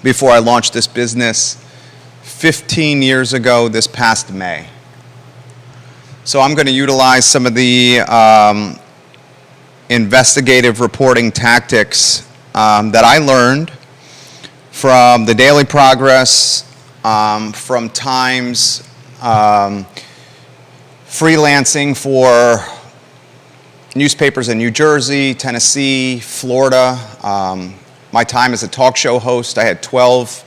before I launched this business 15 years ago this past May. So I'm going to utilize some of the investigative reporting tactics that I learned from the Daily Progress, from Times, freelancing for newspapers in New Jersey, Tennessee, Florida. My time as a talk show host, I had 12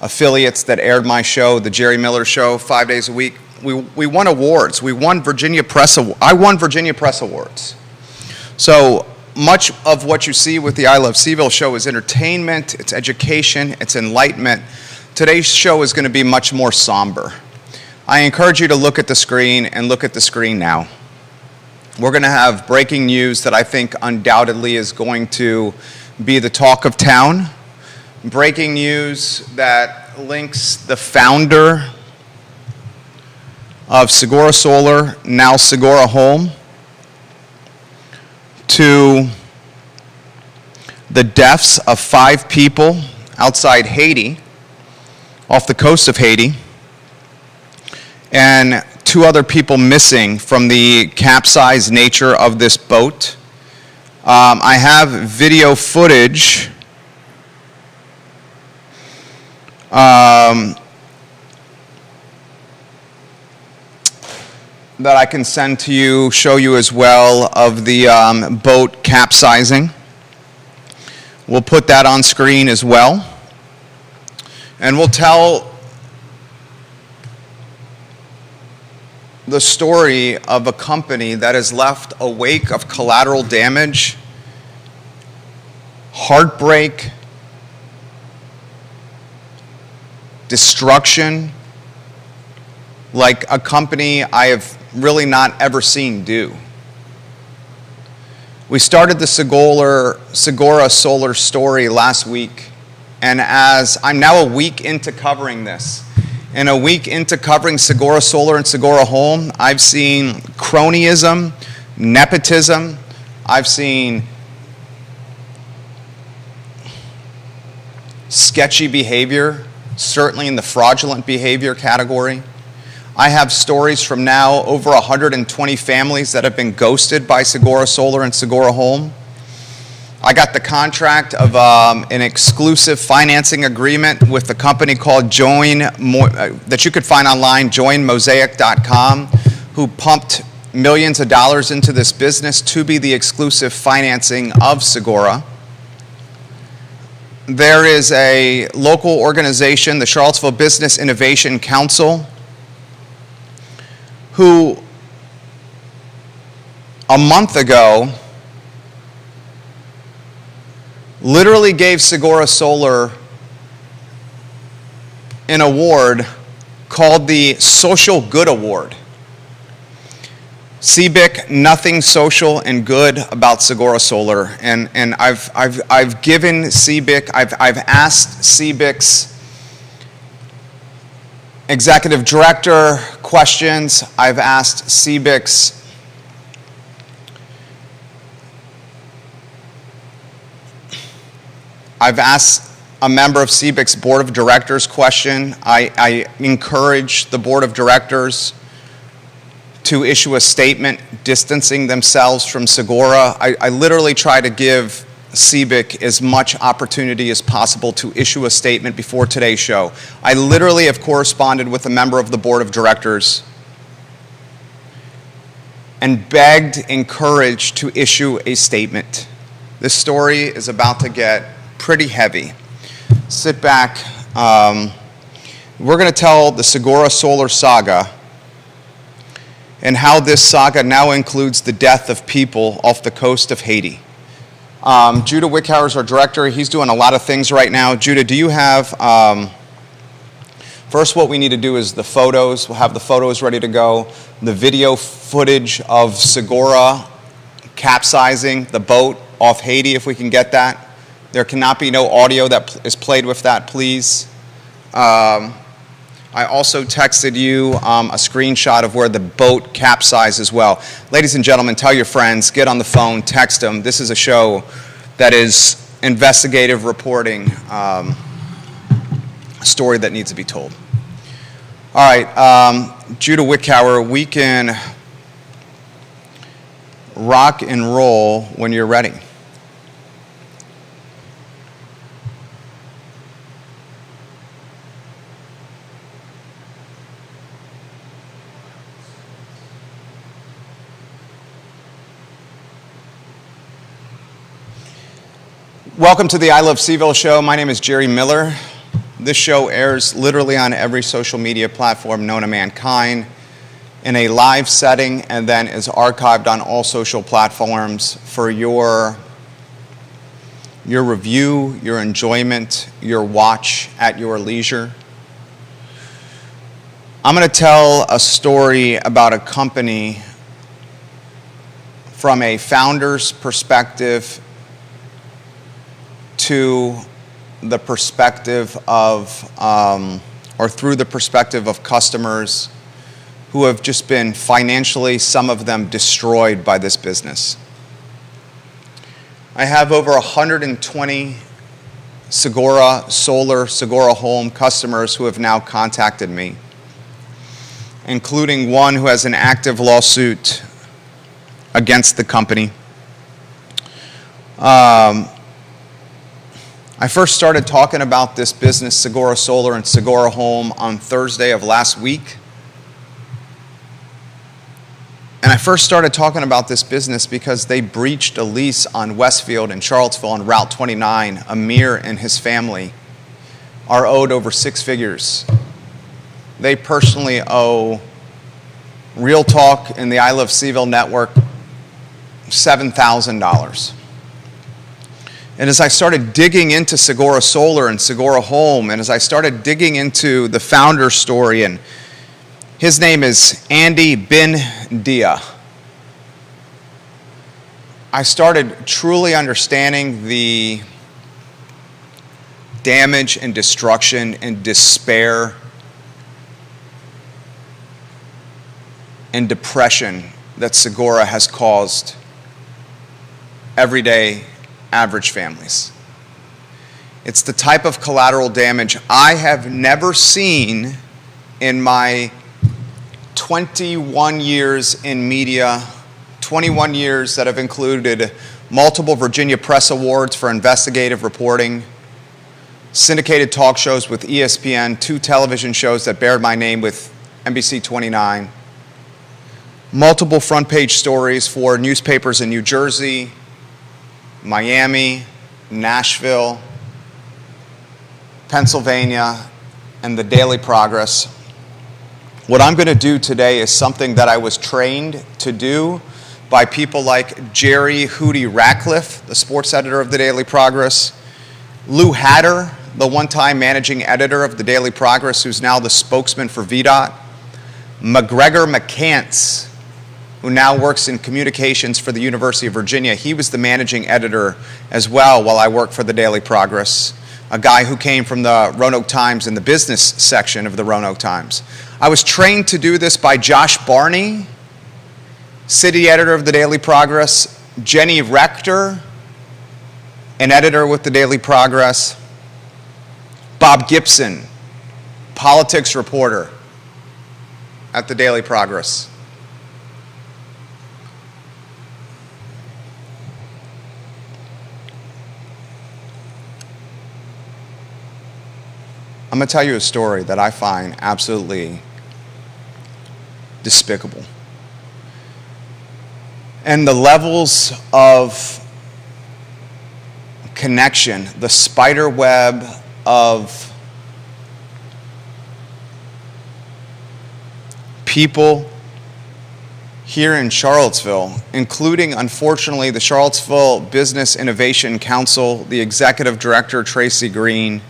affiliates that aired my show, The Jerry Miller Show, 5 days a week. We won awards. I won Virginia Press Awards. So much of what you see with the I Love CVille show is entertainment, it's education, it's enlightenment. Today's show is going to be much more somber. I encourage you to look at the screen and look at the screen now. We're going to have breaking news that I think undoubtedly is going to be the talk of town. Breaking news that links the founder of Segura Solar, now Segura Home, to the deaths of 5 people outside Haiti, off the coast of Haiti, and 2 other people missing from the capsized nature of this boat. I have video footage that I can send to you, show you as well, of the boat capsizing. We'll put that on screen as well. And we'll tell the story of a company that has left a wake of collateral damage, heartbreak, destruction, like a company I have really not ever seen do. We started the Segura Solar story last week, and as I'm now a week into covering this, and a week into covering Segura Solar and Segura Home, I've seen cronyism, nepotism, I've seen sketchy behavior, certainly in the fraudulent behavior category. I have stories from now over 120 families that have been ghosted by Segura Solar and Segura Home. I got the contract of an exclusive financing agreement with a company called that you could find online, joinmosaic.com, who pumped millions of dollars into this business to be the exclusive financing of Segura. There is a local organization, the Charlottesville Business Innovation Council, who a month ago literally gave Segura Solar an award called the Social Good Award. CBIC, nothing social and good about Segura Solar. And I've given CBIC, I've asked CBIC's executive director questions. I've asked CBIC's a member of CBIC's board of directors question. I encourage the board of directors to issue a statement distancing themselves from Segura. I literally try to give CBIC as much opportunity as possible to issue a statement before today's show. I literally have corresponded with a member of the board of directors and begged, encouraged to issue a statement. This story is about to get pretty heavy. Sit back. We're going to tell the Segura Solar saga and how this saga now includes the death of people off the coast of Haiti. Judah Wickhauer is our director. He's doing a lot of things right now. Judah, do you have, first what we need to do is the photos. We'll have the photos ready to go. The video footage of Segura capsizing the boat off Haiti, if we can get that. There cannot be no audio that is played with that, please. I also texted you a screenshot of where the boat capsized as well. Ladies and gentlemen, tell your friends, get on the phone, text them. This is a show that is investigative reporting. story that needs to be told. All right, Judah Wickower, we can rock and roll when you're ready. Welcome to the I Love CVille show. My name is Jerry Miller. This show airs literally on every social media platform known to mankind in a live setting and then is archived on all social platforms for your review, your enjoyment, your watch at your leisure. I'm going to tell a story about a company from a founder's perspective to the perspective of, or through the perspective of customers who have just been financially, some of them, destroyed by this business. I have over 120 Segura Solar, Segura Home customers who have now contacted me, including one who has an active lawsuit against the company. I first started talking about this business, Segura Solar and Segura Home, on Thursday of last week. And I first started talking about this business because they breached a lease on Westfield in Charlottesville on Route 29. Amir and his family are owed over 6 figures. They personally owe Real Talk and the I Love CVille network $7,000. And as I started digging into Segura Solar and Segura Home, and as I started digging into the founder's story, and his name is Andy Bin Dia, I started truly understanding the damage and destruction and despair and depression that Segura has caused everyday average families. It's the type of collateral damage I have never seen in my 21 years in media, 21 years that have included multiple Virginia Press Awards for investigative reporting, syndicated talk shows with ESPN, 2 television shows that bear my name with NBC 29, multiple front page stories for newspapers in New Jersey, Miami, Nashville, Pennsylvania, and the Daily Progress. What I'm going to do today is something that I was trained to do by people like Jerry Hootie Ratcliffe, the sports editor of the Daily Progress, Lou Hatter, the one-time managing editor of the Daily Progress, who's now the spokesman for VDOT, McGregor McCants, who now works in communications for the University of Virginia. He was the managing editor as well while I worked for the Daily Progress, a guy who came from the Roanoke Times in the business section of the Roanoke Times. I was trained to do this by Josh Barney, city editor of the Daily Progress, Jenny Rector, an editor with the Daily Progress, Bob Gibson, politics reporter at the Daily Progress. I'm going to tell you a story that I find absolutely despicable. And the levels of connection, the spider web of people here in Charlottesville, including, unfortunately, the Charlottesville Business Innovation Council, the executive director, Tracy Green,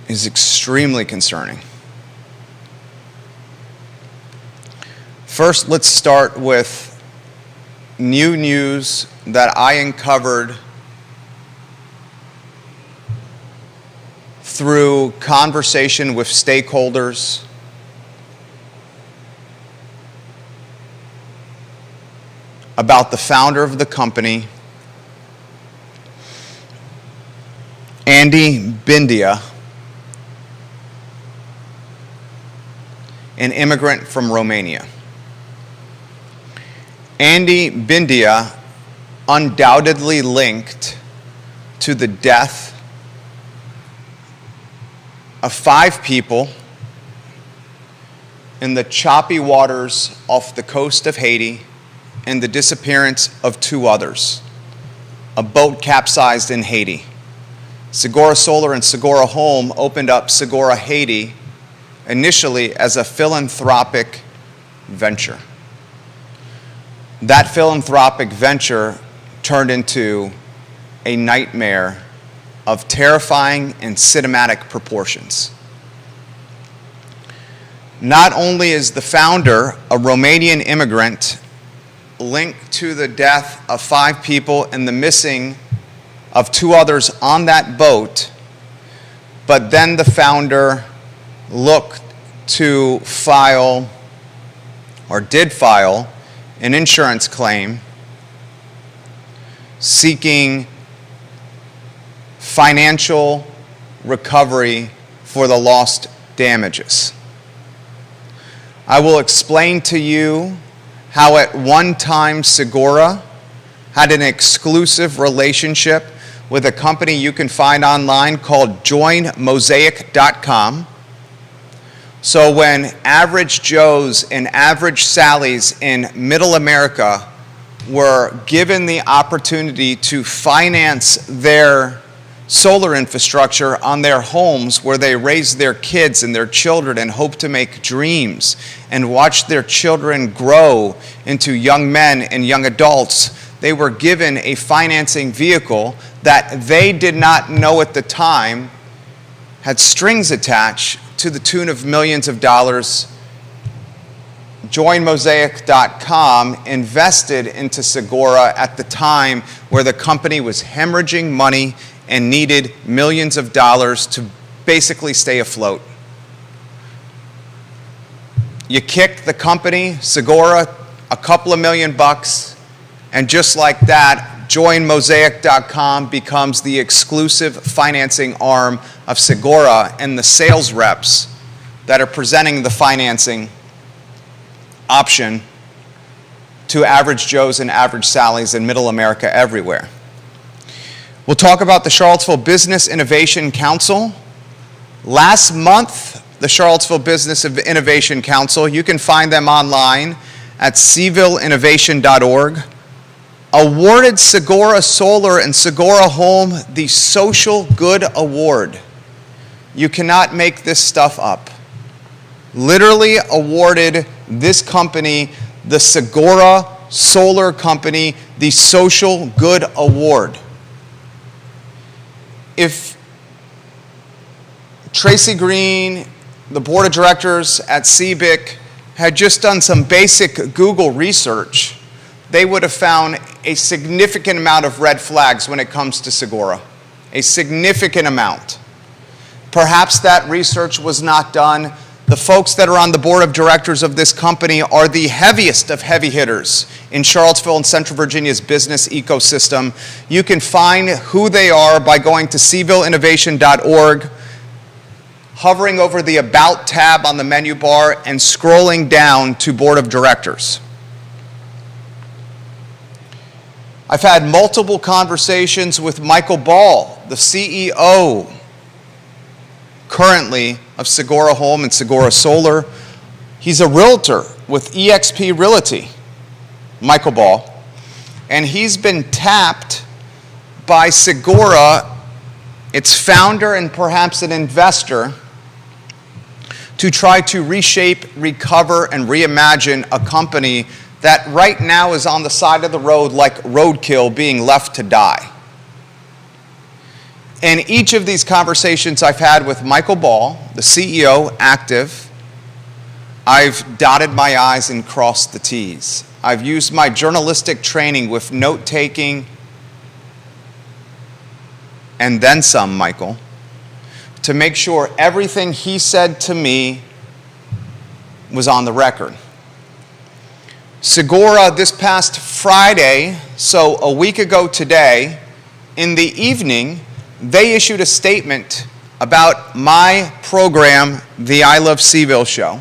is extremely concerning. First, let's start with new news that I uncovered through conversation with stakeholders, about the founder of the company, Andy Bindia, an immigrant from Romania. Andy Bindia undoubtedly linked to the death of 5 people in the choppy waters off the coast of Haiti and the disappearance of 2 others. A boat capsized in Haiti. Segura Solar and Segura Home opened up Segura Haiti initially as a philanthropic venture. That philanthropic venture turned into a nightmare of terrifying and cinematic proportions. Not only is the founder a Romanian immigrant linked to the death of 5 people and the missing of 2 others on that boat, but then the founder looked to file, or did file, an insurance claim seeking financial recovery for the lost damages. I will explain to you how at one time Segura had an exclusive relationship with a company you can find online called joinmosaic.com. So when average Joes and average Sallys in middle America were given the opportunity to finance their solar infrastructure on their homes where they raise their kids and their children and hope to make dreams and watch their children grow into young men and young adults, they were given a financing vehicle that they did not know at the time had strings attached to the tune of millions of dollars. JoinMosaic.com invested into Segura at the time where the company was hemorrhaging money and needed millions of dollars to basically stay afloat. You kick the company, Segura, a couple of $1 million, and just like that, JoinMosaic.com becomes the exclusive financing arm of Segura and the sales reps that are presenting the financing option to average Joes and average Sallys in middle America everywhere. We'll talk about the Charlottesville Business Innovation Council. Last month, the Charlottesville Business Innovation Council, you can find them online at cvilleinnovation.org, awarded Segura Solar and Segura Home the Social Good Award. You cannot make this stuff up. Literally awarded this company, the Segura Solar Company, the Social Good Award. If Tracy Green, the board of directors at CBIC, had just done some basic Google research, they would have found a significant amount of red flags when it comes to Segura. A significant amount. Perhaps that research was not done. The folks that are on the board of directors of this company are the heaviest of heavy hitters in Charlottesville and Central Virginia's business ecosystem. You can find who they are by going to cvilleinnovation.org, hovering over the About tab on the menu bar, and scrolling down to board of directors. I've had multiple conversations with Michael Ball, the CEO currently of Segura Home and Segura Solar. He's a realtor with eXp Realty, Michael Ball, and he's been tapped by Segura, its founder and perhaps an investor, to try to reshape, recover, and reimagine a company that right now is on the side of the road like roadkill, being left to die. In each of these conversations I've had with Michael Ball, the CEO, active, I've dotted my I's and crossed the T's. I've used my journalistic training with note-taking and then some, Michael, to make sure everything he said to me was on the record. Segura, this past Friday, so a week ago today, in the evening, they issued a statement about my program, the I Love Seaville Show,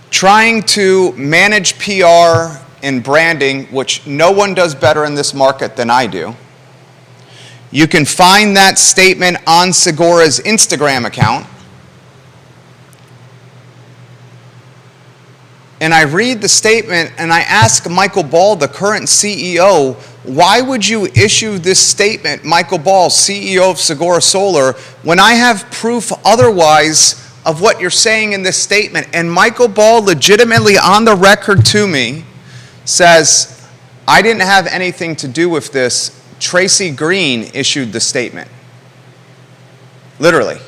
trying to manage PR and branding, which no one does better in this market than I do. You can find that statement on Segora's Instagram account. And I read the statement and I ask Michael Ball, the current CEO, why would you issue this statement, Michael Ball, CEO of Segora Solar, when I have proof otherwise of what you're saying in this statement? And Michael Ball, legitimately on the record to me, says, I didn't have anything to do with this. Tracy Green issued the statement. Literally.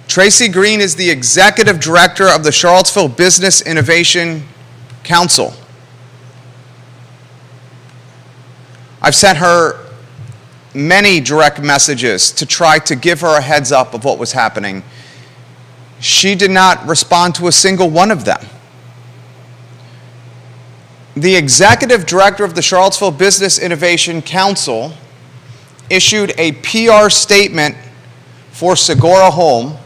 Tracy Green is the executive director of the Charlottesville Business Innovation Council. I've sent her many direct messages to try to give her a heads up of what was happening. She did not respond to a single one of them. The executive director of the Charlottesville Business Innovation Council issued a PR statement for Segora Home.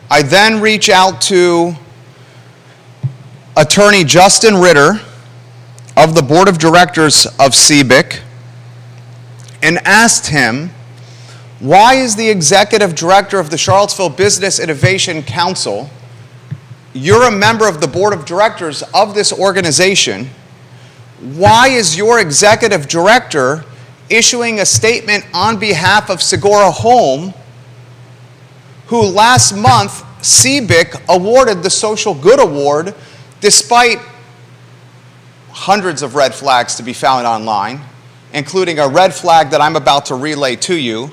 I then reach out to attorney Justin Ritter of the board of directors of CBIC and asked him, why is the executive director of the Charlottesville Business Innovation Council, you're a member of the board of directors of this organization, why is your executive director issuing a statement on behalf of Segora Home, who last month CBIC awarded the Social Good Award despite hundreds of red flags to be found online, including a red flag that I'm about to relay to you,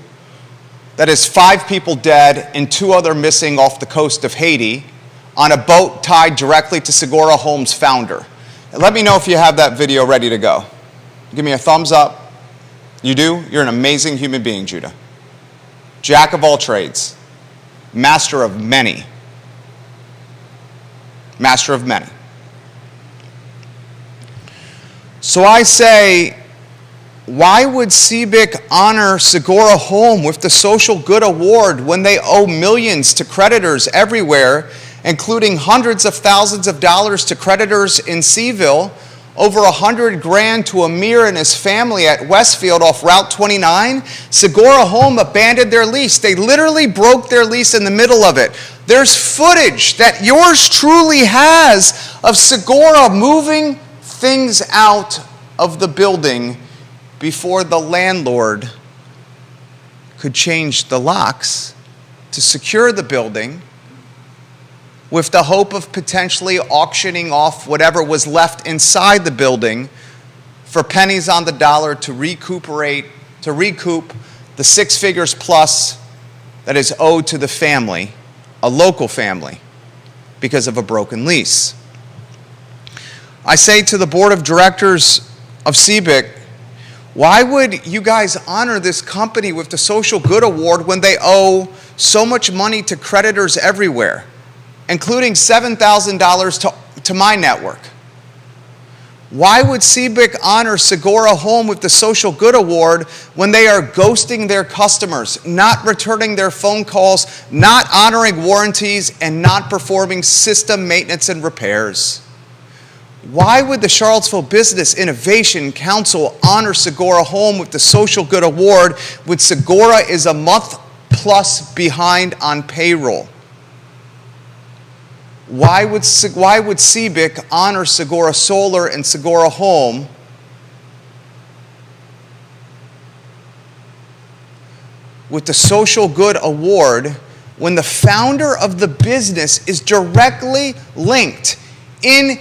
that is 5 people dead and 2 other missing off the coast of Haiti on a boat tied directly to Segora Home's founder. And let me know if you have that video ready to go. Give me a thumbs up. You do? You're an amazing human being, Judah. Jack of all trades. Master of many. Master of many. So I say, why would CBIC honor Segora Home with the Social Good Award when they owe millions to creditors everywhere, including hundreds of thousands of dollars to creditors in Seaville, over $100,000 to Amir and his family at Westfield off Route 29? Segora Home abandoned their lease. They literally broke their lease in the middle of it. There's footage that yours truly has of Segora moving things out of the building before the landlord could change the locks to secure the building, with the hope of potentially auctioning off whatever was left inside the building for pennies on the dollar to recoup the 6 figures plus that is owed to the family, a local family, because of a broken lease. I say to the board of directors of CBIC, why would you guys honor this company with the Social Good Award when they owe so much money to creditors everywhere, including $7,000 to my network? Why would CBIC honor Segora Home with the Social Good Award when they are ghosting their customers, not returning their phone calls, not honoring warranties, and not performing system maintenance and repairs? Why would the Charlottesville Business Innovation Council honor Segora Home with the Social Good Award when Segora is a month plus behind on payroll? Why would CBIC honor Segora Solar and Segora Home with the Social Good Award when the founder of the business is directly linked in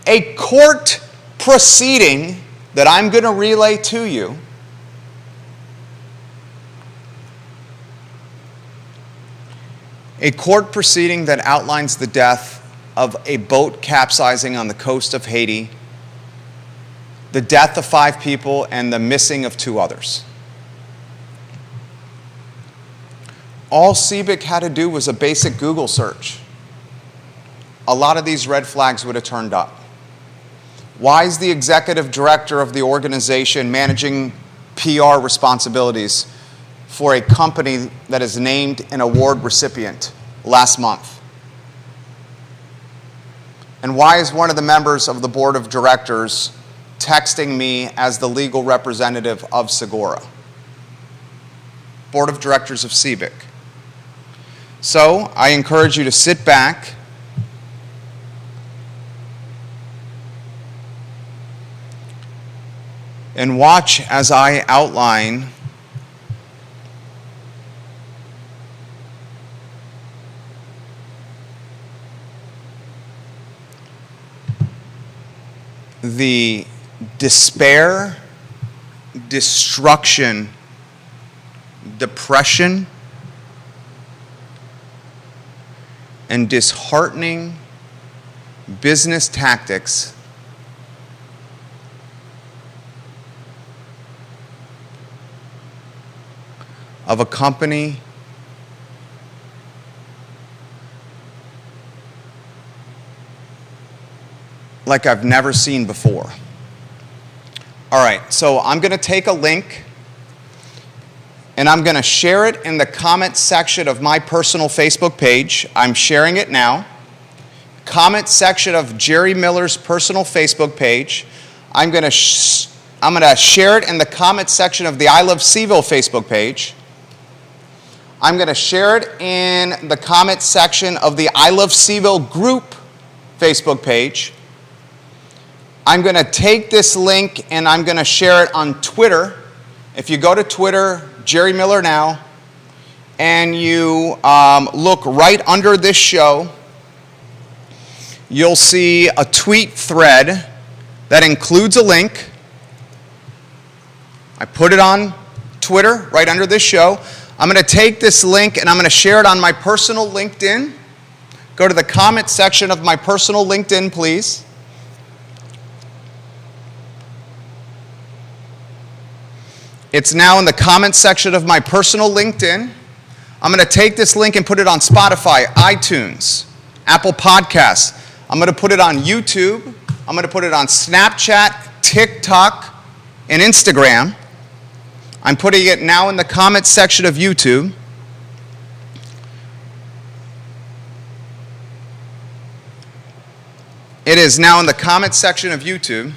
a court proceeding that I'm going to relay to you? A court proceeding that outlines the death of a boat capsizing on the coast of Haiti, the death of 5 people, and the missing of 2 others. All CBIC had to do was a basic Google search. A lot of these red flags would have turned up. Why is the executive director of the organization managing PR responsibilities for a company that is named an award recipient last month? And why is one of the members of the board of directors texting me as the legal representative of Segura? Board of Directors of CBIC. So I encourage you to sit back and watch as I outline the despair, destruction, depression, and disheartening business tactics of a company like I've never seen before. All right, so I'm going to take a link and I'm going to share it in the comment section of my personal Facebook page. I'm sharing it now. Comment section of Jerry Miller's personal Facebook page. I'm going to share it in the comment section of the I Love Cville Facebook page. I'm going to share it in the comment section of the I Love Cville group Facebook page. I'm going to take this link and I'm going to share it on Twitter. If you go to Twitter, Jerry Miller Now, and you look right under this show, you'll see a tweet thread that includes a link. I put it on Twitter right under this show. I'm going to take this link and I'm going to share it on my personal LinkedIn. Go to the comment section of my personal LinkedIn, please. It's now in the comment section of my personal LinkedIn. I'm going to take this link and put it on Spotify, iTunes, Apple Podcasts. I'm going to put it on YouTube. I'm going to put it on Snapchat, TikTok, and Instagram. I'm putting it now in the comment section of YouTube. It is now in the comment section of YouTube.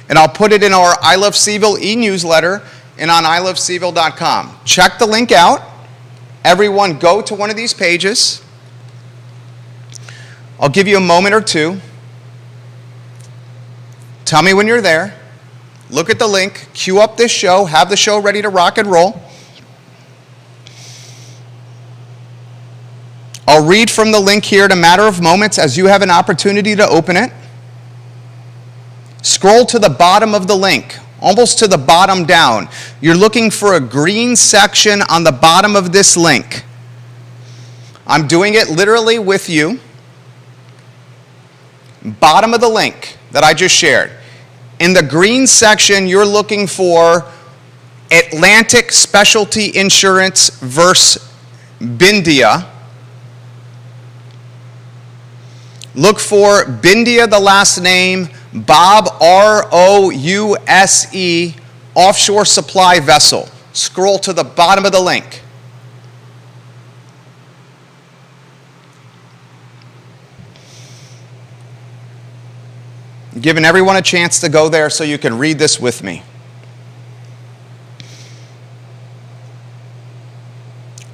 And I'll put it in our I Love Cville e-newsletter and on ilovecville.com. Check the link out. Everyone go to one of these pages. I'll give you a moment or two. Tell me when you're there. Look at the link. Queue up this show. Have the show ready to rock and roll. I'll read from the link here in a matter of moments as you have an opportunity to open it. Scroll to the bottom of the link, almost to the bottom down. You're looking for a green section on the bottom of this link. I'm doing it literally with you. Bottom of the link that I just shared. In the green section, you're looking for Atlantic Specialty Insurance versus Bindia. Look for Bindia, the last name, Bob, R-O-U-S-E, offshore supply vessel. Scroll to the bottom of the link. Giving everyone a chance to go there so you can read this with me.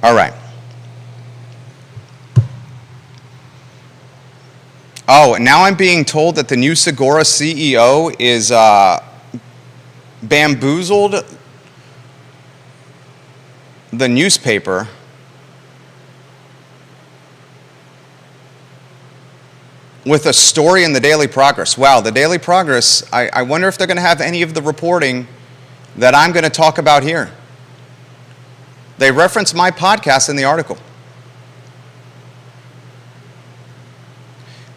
All right. Oh, and now I'm being told that the new Segura CEO is bamboozled the newspaper with a story in the Daily Progress. Wow, the Daily Progress, I wonder if they're going to have any of the reporting that I'm going to talk about here. They reference my podcast in the article.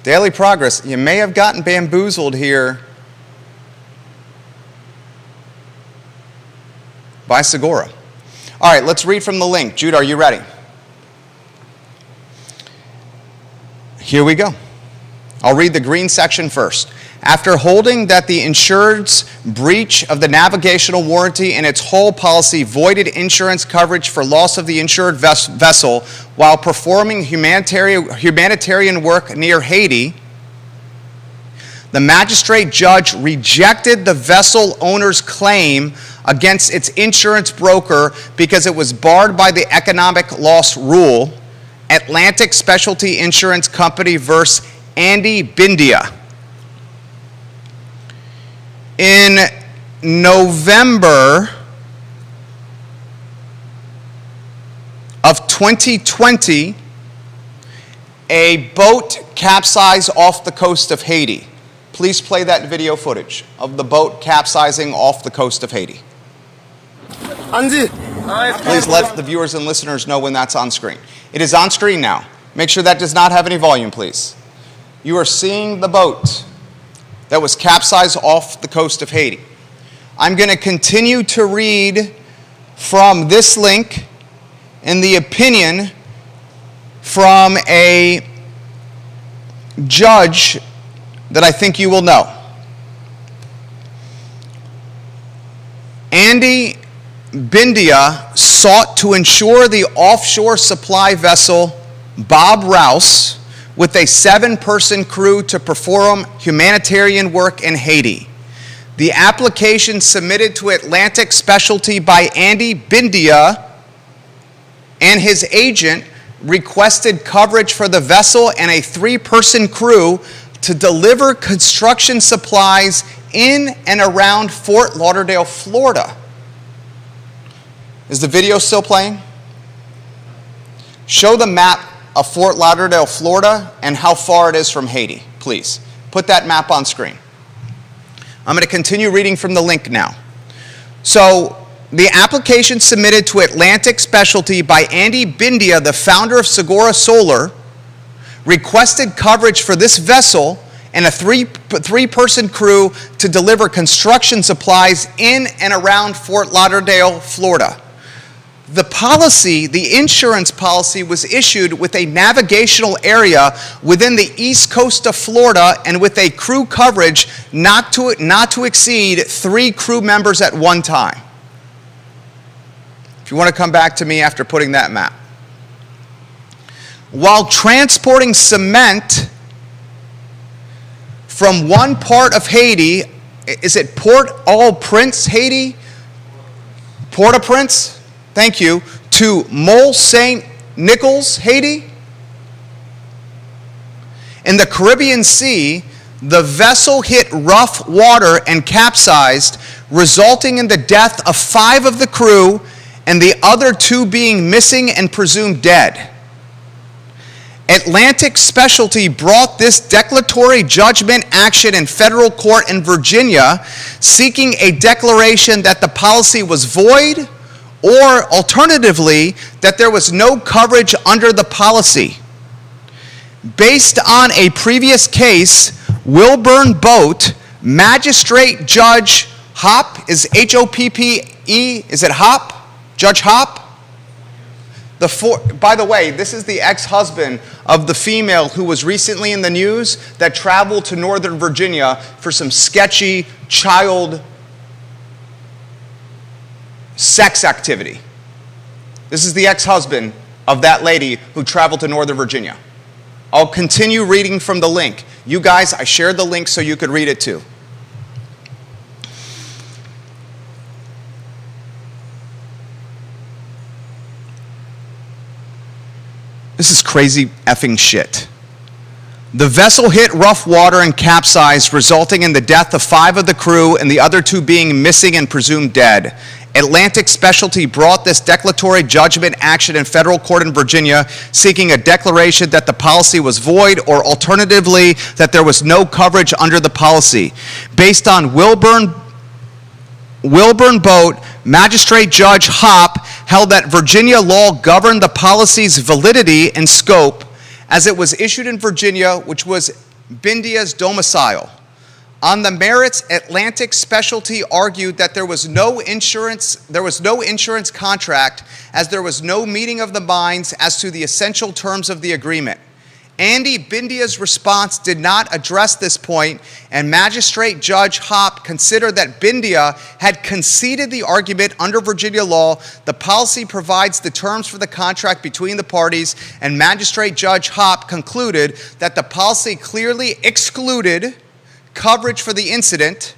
Daily Progress, you may have gotten bamboozled here by Segura. All right, let's read from the link. Jude, are you ready? Here we go. I'll read the green section first. after holding that the insured's breach of the navigational warranty in its hull policy voided insurance coverage for loss of the insured vessel while performing humanitarian work near Haiti, the magistrate judge rejected the vessel owner's claim against its insurance broker because it was barred by the economic loss rule, Atlantic Specialty Insurance Company versus Andy Bindia. In November of 2020, a boat capsized off the coast of Haiti. Please play that video footage of the boat capsizing off the coast of Haiti. Please let the viewers and listeners know when that's on screen. It is on screen now. Make sure that does not have any volume, please. You are seeing the boat that was capsized off the coast of Haiti. I'm going to continue to read from this link in the opinion from a judge that I think you will know. Andy Bindia sought to insure the offshore supply vessel Bob Rouse with a 7-person crew to perform humanitarian work in Haiti. The application submitted to Atlantic Specialty by Andy Bindia and his agent requested coverage for the vessel and a 3-person crew to deliver construction supplies in and around Fort Lauderdale, Florida. Is the video still playing? Show the map of Fort Lauderdale, Florida, and how far it is from Haiti, please. Put that map on screen. I'm going to continue reading from the link now. So, the application submitted to Atlantic Specialty by Andy Bindia, the founder of Segura Solar, requested coverage for this vessel and a 3-person crew to deliver construction supplies in and around Fort Lauderdale, Florida. The policy, the insurance policy, was issued with a navigational area within the east coast of Florida and with a crew coverage not to exceed 3 crew members at one time. If you want to come back to me after putting that map. While transporting cement from one part of Haiti, is it Port-au-Prince, Haiti? Port-au-Prince? Thank you. To Mole St. Nicholas, Haiti? In the Caribbean Sea, the vessel hit rough water and capsized, resulting in the death of 5 of the crew and the other 2 being missing and presumed dead. Atlantic Specialty brought this declaratory judgment action in federal court in Virginia, seeking a declaration that the policy was void, or alternatively, that there was no coverage under the policy. Based on a previous case, Wilburn Boat, Magistrate Judge Hoppe, is H-O-P-P-E, is it Hoppe? Judge Hoppe? By the way, this is the ex-husband of the female who was recently in the news that traveled to Northern Virginia for some sketchy child sex activity. This is the ex-husband of that lady who traveled to Northern Virginia. I'll continue reading from the link. You guys, I shared the link so you could read it too. This is crazy effing shit. The vessel hit rough water and capsized, resulting in the death of 5 of the crew and the other 2 being missing and presumed dead. Atlantic Specialty brought this declaratory judgment action in federal court in Virginia, seeking a declaration that the policy was void or alternatively that there was no coverage under the policy. Based on Wilburn Boat, Magistrate Judge Hoppe held that Virginia law governed the policy's validity and scope as it was issued in Virginia, which was Bindia's domicile. On the merits, Atlantic Specialty argued that there was no insurance contract as there was no meeting of the minds as to the essential terms of the agreement. Andy Bindia's response did not address this point, and Magistrate Judge Hopp considered that Bindia had conceded the argument under Virginia law. The policy provides the terms for the contract between the parties, and Magistrate Judge Hopp concluded that the policy clearly excluded coverage for the incident.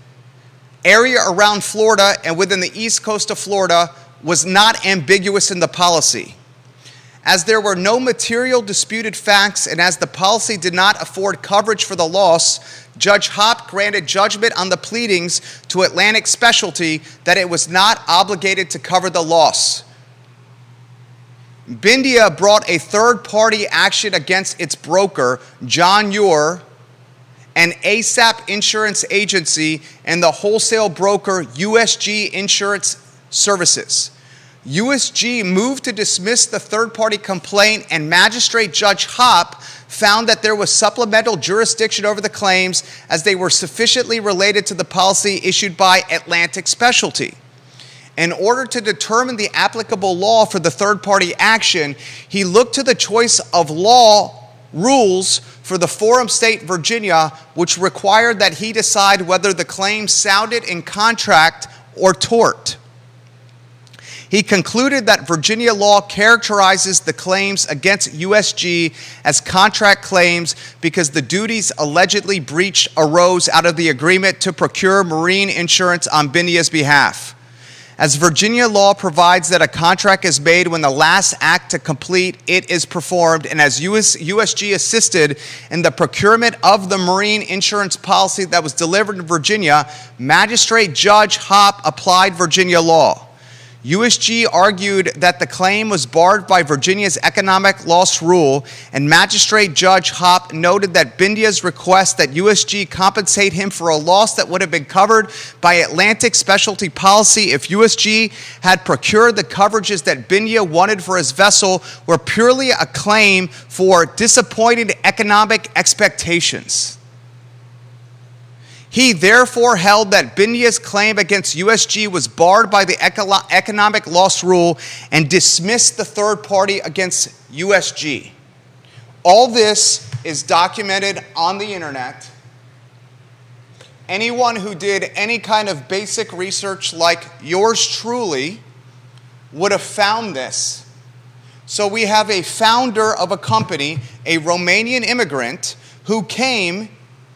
Area around Florida and within the east coast of Florida was not ambiguous in the policy. As there were no material disputed facts and as the policy did not afford coverage for the loss, Judge Hopp granted judgment on the pleadings to Atlantic Specialty that it was not obligated to cover the loss. Bindia brought a third-party action against its broker, John Muir, an ASAP Insurance Agency, and the wholesale broker USG Insurance Services. USG moved to dismiss the third-party complaint, and Magistrate Judge Hopp found that there was supplemental jurisdiction over the claims as they were sufficiently related to the policy issued by Atlantic Specialty. In order to determine the applicable law for the third-party action, he looked to the choice of law rules for the forum state Virginia, which required that he decide whether the claim sounded in contract or tort. He concluded that Virginia law characterizes the claims against USG as contract claims because the duties allegedly breached arose out of the agreement to procure marine insurance on Bindia's behalf. As Virginia law provides that a contract is made when the last act to complete it is performed, and as USG assisted in the procurement of the marine insurance policy that was delivered in Virginia, Magistrate Judge Hopp applied Virginia law. USG argued that the claim was barred by Virginia's economic loss rule, and Magistrate Judge Hopp noted that Bindia's request that USG compensate him for a loss that would have been covered by Atlantic Specialty policy if USG had procured the coverages that Bindia wanted for his vessel were purely a claim for disappointed economic expectations. He therefore held that Bindia's claim against USG was barred by the economic loss rule and dismissed the third party against USG. All this is documented on the internet. Anyone who did any kind of basic research like yours truly would have found this. So we have a founder of a company, a Romanian immigrant, who came.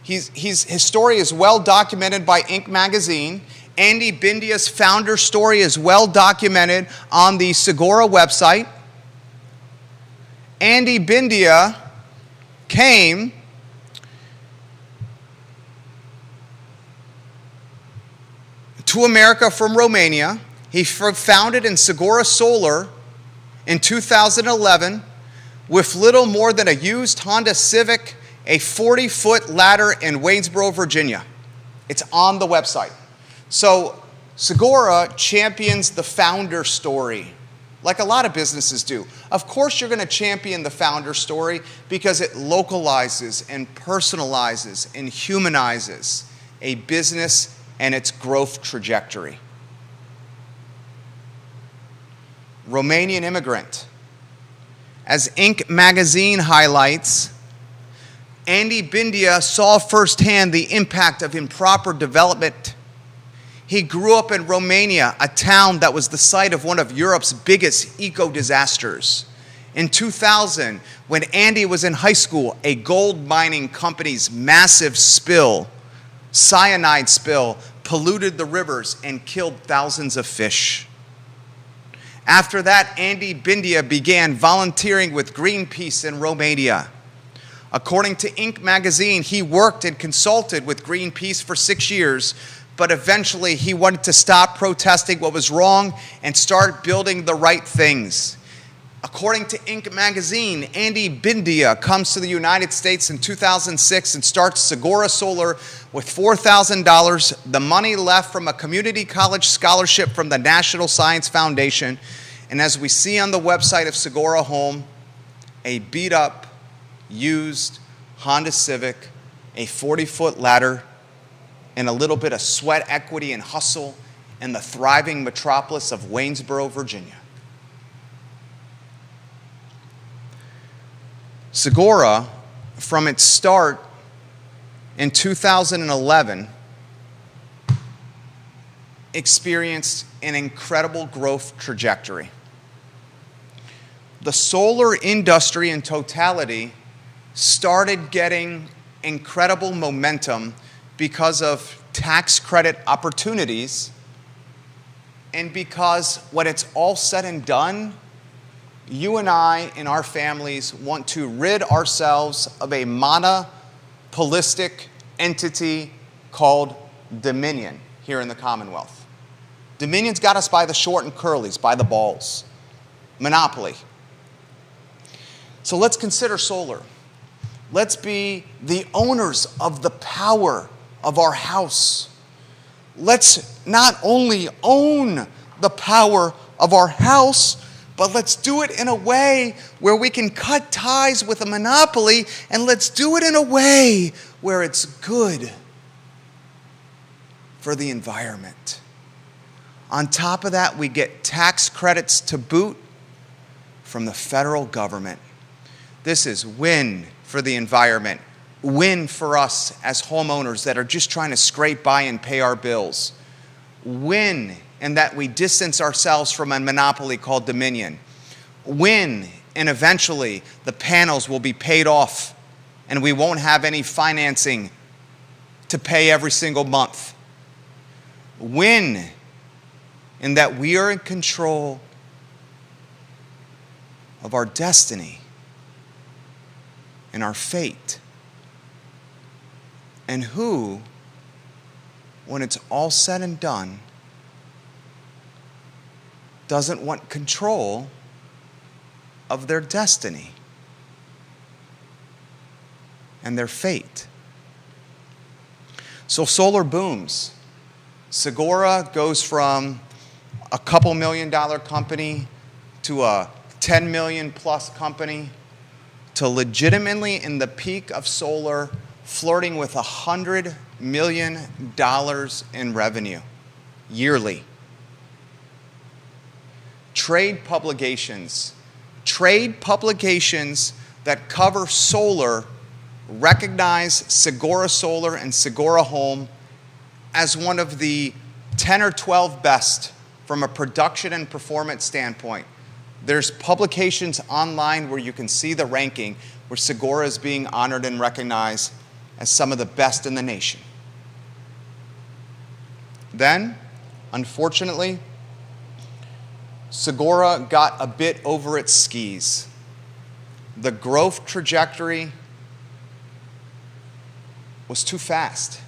His story is well documented by Inc. magazine. Andy Bindia's founder story is well documented on the Segura website. Andy Bindia came to America from Romania. He founded in Segura Solar in 2011 with little more than a used Honda Civic, a 40-foot ladder in Waynesboro, Virginia. It's on the website. So Segura champions the founder story, like a lot of businesses do. Of course you're going to champion the founder story because it localizes and personalizes and humanizes a business and its growth trajectory. Romanian immigrant. As Inc. magazine highlights, Andy Bindia saw firsthand the impact of improper development. He grew up in Romania, a town that was the site of one of Europe's biggest eco-disasters. In 2000, when Andy was in high school, a gold mining company's massive spill, cyanide spill, polluted the rivers and killed thousands of fish. After that, Andy Bindia began volunteering with Greenpeace in Romania. According to Inc. magazine, he worked and consulted with Greenpeace for 6 years, but eventually he wanted to stop protesting what was wrong and start building the right things. According to Inc. magazine, Andy Bindia comes to the United States in 2006 and starts Segura Solar with $4,000, the money left from a community college scholarship from the National Science Foundation, and as we see on the website of Segura Home, a beat-up, used Honda Civic, a 40-foot ladder, and a little bit of sweat equity and hustle in the thriving metropolis of Waynesboro, Virginia. Segura from its start in 2011, experienced an incredible growth trajectory. The solar industry in totality started getting incredible momentum because of tax credit opportunities, and because when it's all said and done, you and I and our families want to rid ourselves of a monopolistic entity called Dominion here in the Commonwealth. Dominion's got us by the short and curlies, by the balls. Monopoly. So let's consider solar. Let's be the owners of the power of our house. Let's not only own the power of our house, but let's do it in a way where we can cut ties with a monopoly, and let's do it in a way where it's good for the environment. On top of that, we get tax credits to boot from the federal government. This is win for the environment, win for us as homeowners that are just trying to scrape by and pay our bills, win in that we distance ourselves from a monopoly called Dominion, win and eventually the panels will be paid off and we won't have any financing to pay every single month, win in that we are in control of our destiny and our fate. And who, when it's all said and done, doesn't want control of their destiny and their fate? So solar booms. Segura goes from a couple $1 million company to a 10 million plus company to legitimately in the peak of solar flirting with $100 million in revenue yearly. Trade publications that cover solar recognize Segura Solar and Segura Home as one of the 10 or 12 best from a production and performance standpoint. There's publications online where you can see the ranking where Segura is being honored and recognized as some of the best in the nation. Then, unfortunately, Segura got a bit over its skis. The growth trajectory was too fast.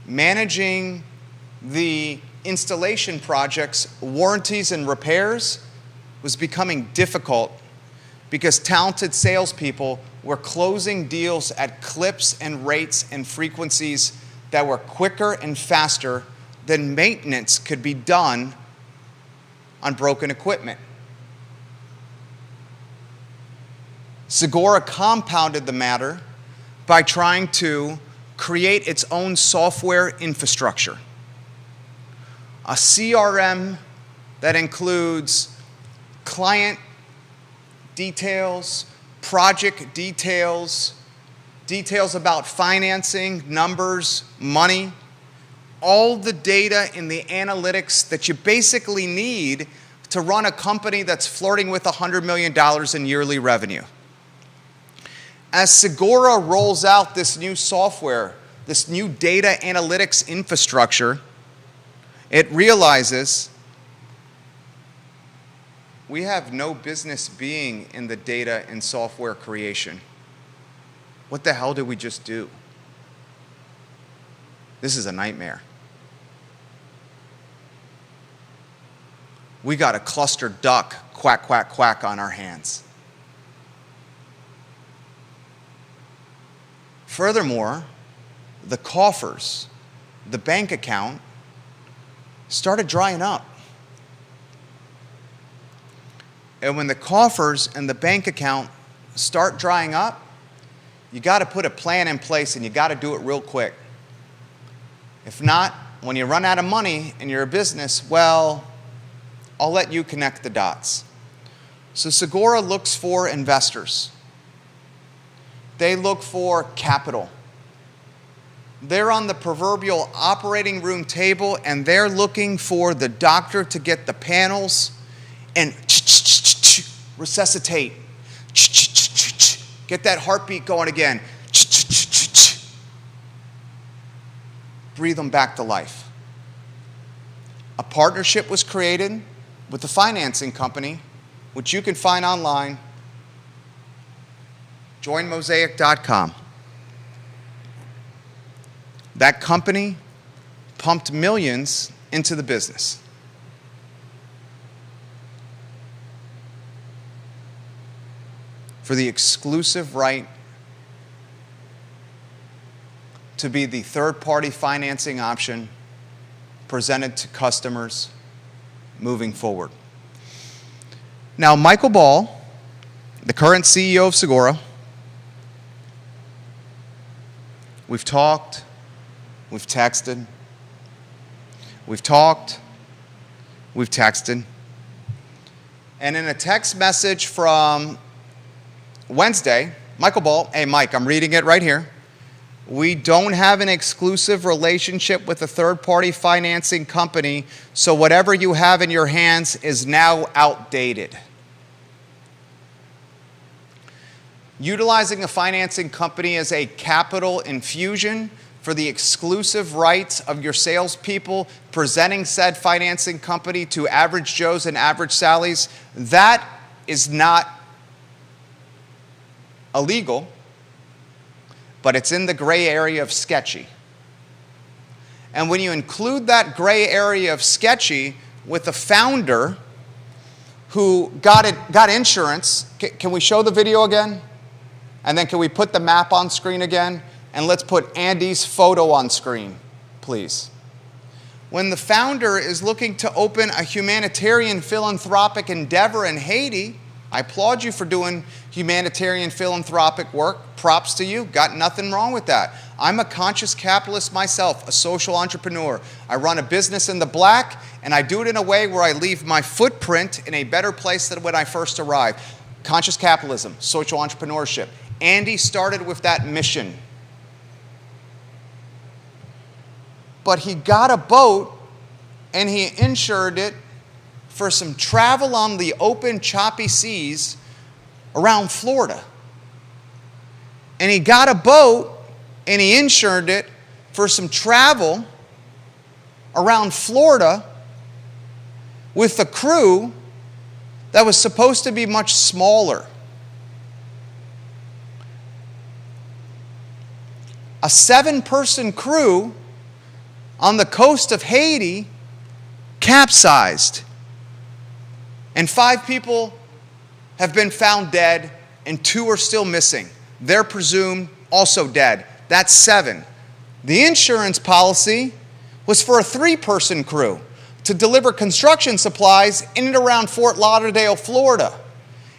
Managing the installation projects, warranties, and repairs was becoming difficult because talented salespeople were closing deals at clips and rates and frequencies that were quicker and faster than maintenance could be done on broken equipment. Segura compounded the matter by trying to create its own software infrastructure. A CRM that includes client details, project details, details about financing, numbers, money, all the data and the analytics that you basically need to run a company that's flirting with $100 million in yearly revenue. As Segura rolls out this new software, this new data analytics infrastructure, it realizes we have no business being in the data and software creation. What the hell did we just do? This is a nightmare. We got a clustered duck, quack, quack, quack on our hands. Furthermore, the coffers, the bank account, started drying up. And when the coffers and the bank account start drying up, you got to put a plan in place and you got to do it real quick. If not, when you run out of money and you're a business, well, I'll let you connect the dots. So Segura looks for investors. They look for capital. They're on the proverbial operating room table and they're looking for the doctor to get the panels and resuscitate. Get that heartbeat going again. Breathe them back to life. A partnership was created with the financing company, which you can find online. JoinMosaic.com. That company pumped millions into the business. For the exclusive right to be the third-party financing option presented to customers moving forward. Now, Michael Ball, the current CEO of Segura, we've talked, we've texted, we've talked, we've texted, and in a text message from Wednesday, Michael Ball, hey Mike, I'm reading it right here. We don't have an exclusive relationship with a third-party financing company, so whatever you have in your hands is now outdated. Utilizing a financing company as a capital infusion for the exclusive rights of your salespeople, presenting said financing company to average Joes and average Sallys, that is not illegal, but it's in the gray area of sketchy. And when you include that gray area of sketchy with a founder who got insurance, can we show the video again? And then can we put the map on screen again? And let's put Andy's photo on screen, please. When the founder is looking to open a humanitarian philanthropic endeavor in Haiti, I applaud you for doing humanitarian philanthropic work. Props to you. Got nothing wrong with that. I'm a conscious capitalist myself, a social entrepreneur. I run a business in the black, and I do it in a way where I leave my footprint in a better place than when I first arrived. Conscious capitalism, social entrepreneurship. Andy started with that mission. But he got a boat, and he insured it for some travel on the open, choppy seas around Florida. And he got a boat and he insured it for some travel around Florida with a crew that was supposed to be much smaller. A 7-person crew on the coast of Haiti capsized. And 5 people have been found dead, and 2 are still missing. They're presumed also dead. That's 7. The insurance policy was for a 3-person crew to deliver construction supplies in and around Fort Lauderdale, Florida.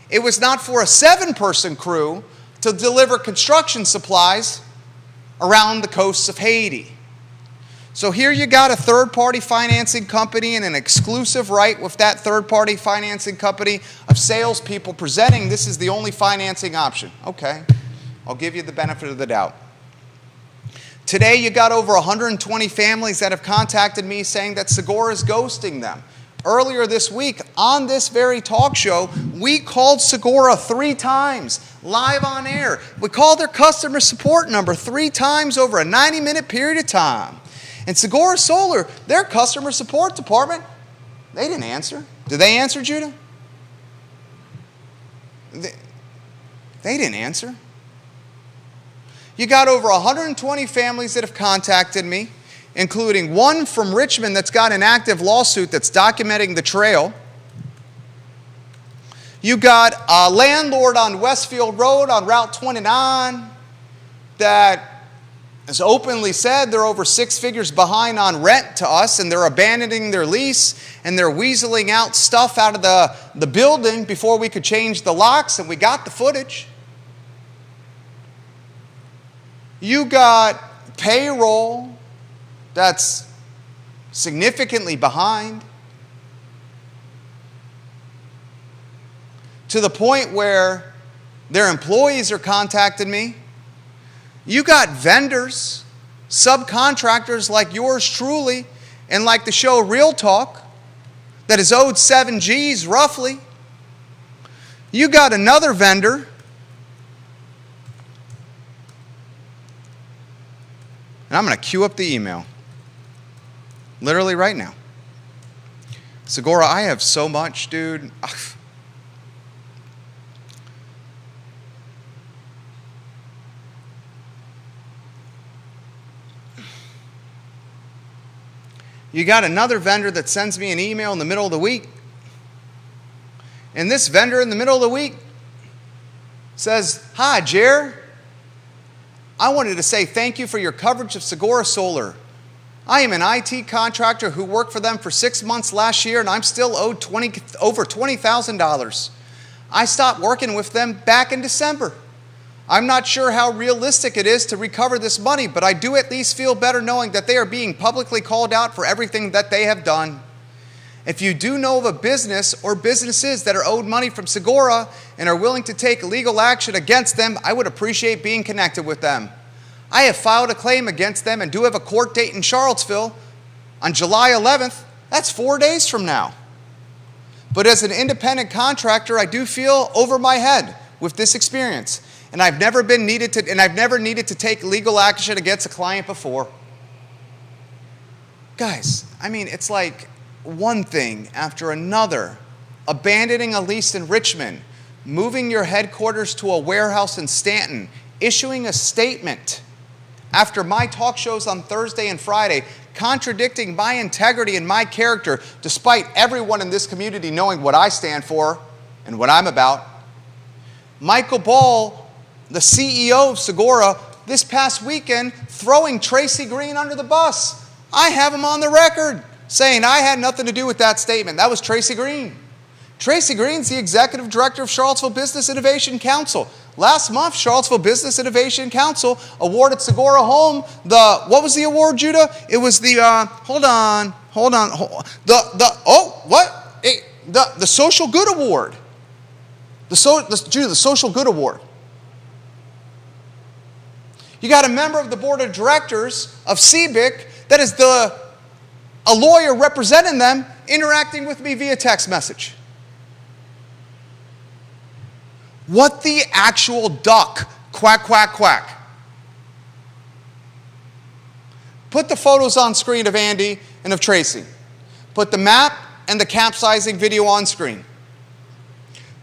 It was not for a 7-person crew to deliver construction supplies around the coasts of Haiti. So here you got a third-party financing company and an exclusive right with that third-party financing company of salespeople presenting this is the only financing option. Okay, I'll give you the benefit of the doubt. Today you got over 120 families that have contacted me saying that Segura is ghosting them. Earlier this week, on this very talk show, we called Segura 3 times, live on air. We called their customer support number 3 times over a 90-minute period of time. And Segura Solar, their customer support department, they didn't answer. Did they answer, Judah? They didn't answer. You got over 120 families that have contacted me, including one from Richmond that's got an active lawsuit that's documenting the trail. You got a landlord on Westfield Road on Route 29 that has openly said they're over 6 figures behind on rent to us, and they're abandoning their lease, and they're weaseling out stuff out of the building before we could change the locks, and we got the footage. You got payroll that's significantly behind, to the point where their employees are contacting me You got vendors, subcontractors like yours truly, and like the show Real Talk, that is owed 7 G's roughly. You got another vendor and I'm going to queue up the email. Literally right now. Segura, I have so much, dude. You got another vendor that sends me an email in the middle of the week. And this vendor in the middle of the week says, "Hi, Jer. I wanted to say thank you for your coverage of Segura Solar. I am an IT contractor who worked for them for 6 months last year, and I'm still owed over $20,000. I stopped working with them back in December. I'm not sure how realistic it is to recover this money, but I do at least feel better knowing that they are being publicly called out for everything that they have done. If you do know of a business or businesses that are owed money from Segura and are willing to take legal action against them, I would appreciate being connected with them. I have filed a claim against them and do have a court date in Charlottesville on July 11th. That's 4 days from now. But as an independent contractor, I do feel over my head with this experience, and I've never needed to take legal action against a client before." Guys, I mean, it's like one thing after another. Abandoning a lease in Richmond, moving your headquarters to a warehouse in Stanton, issuing a statement after my talk shows on Thursday and Friday, contradicting my integrity and my character, despite everyone in this community knowing what I stand for and what I'm about. Michael Ball, the CEO of Segura, this past weekend throwing Tracy Green under the bus. I have him on the record saying I had nothing to do with that statement. That was Tracy Green. Tracy Green's the executive director of Charlottesville Business Innovation Council. Last month, Charlottesville Business Innovation Council awarded Segura Home what was the award, Judah? It was the, the Social Good Award. The Social Good Award. You got a member of the board of directors of CBIC that is a lawyer representing them interacting with me via text message. What the actual duck? Quack, quack, quack. Put the photos on screen of Andy and of Tracy. Put the map and the capsizing video on screen.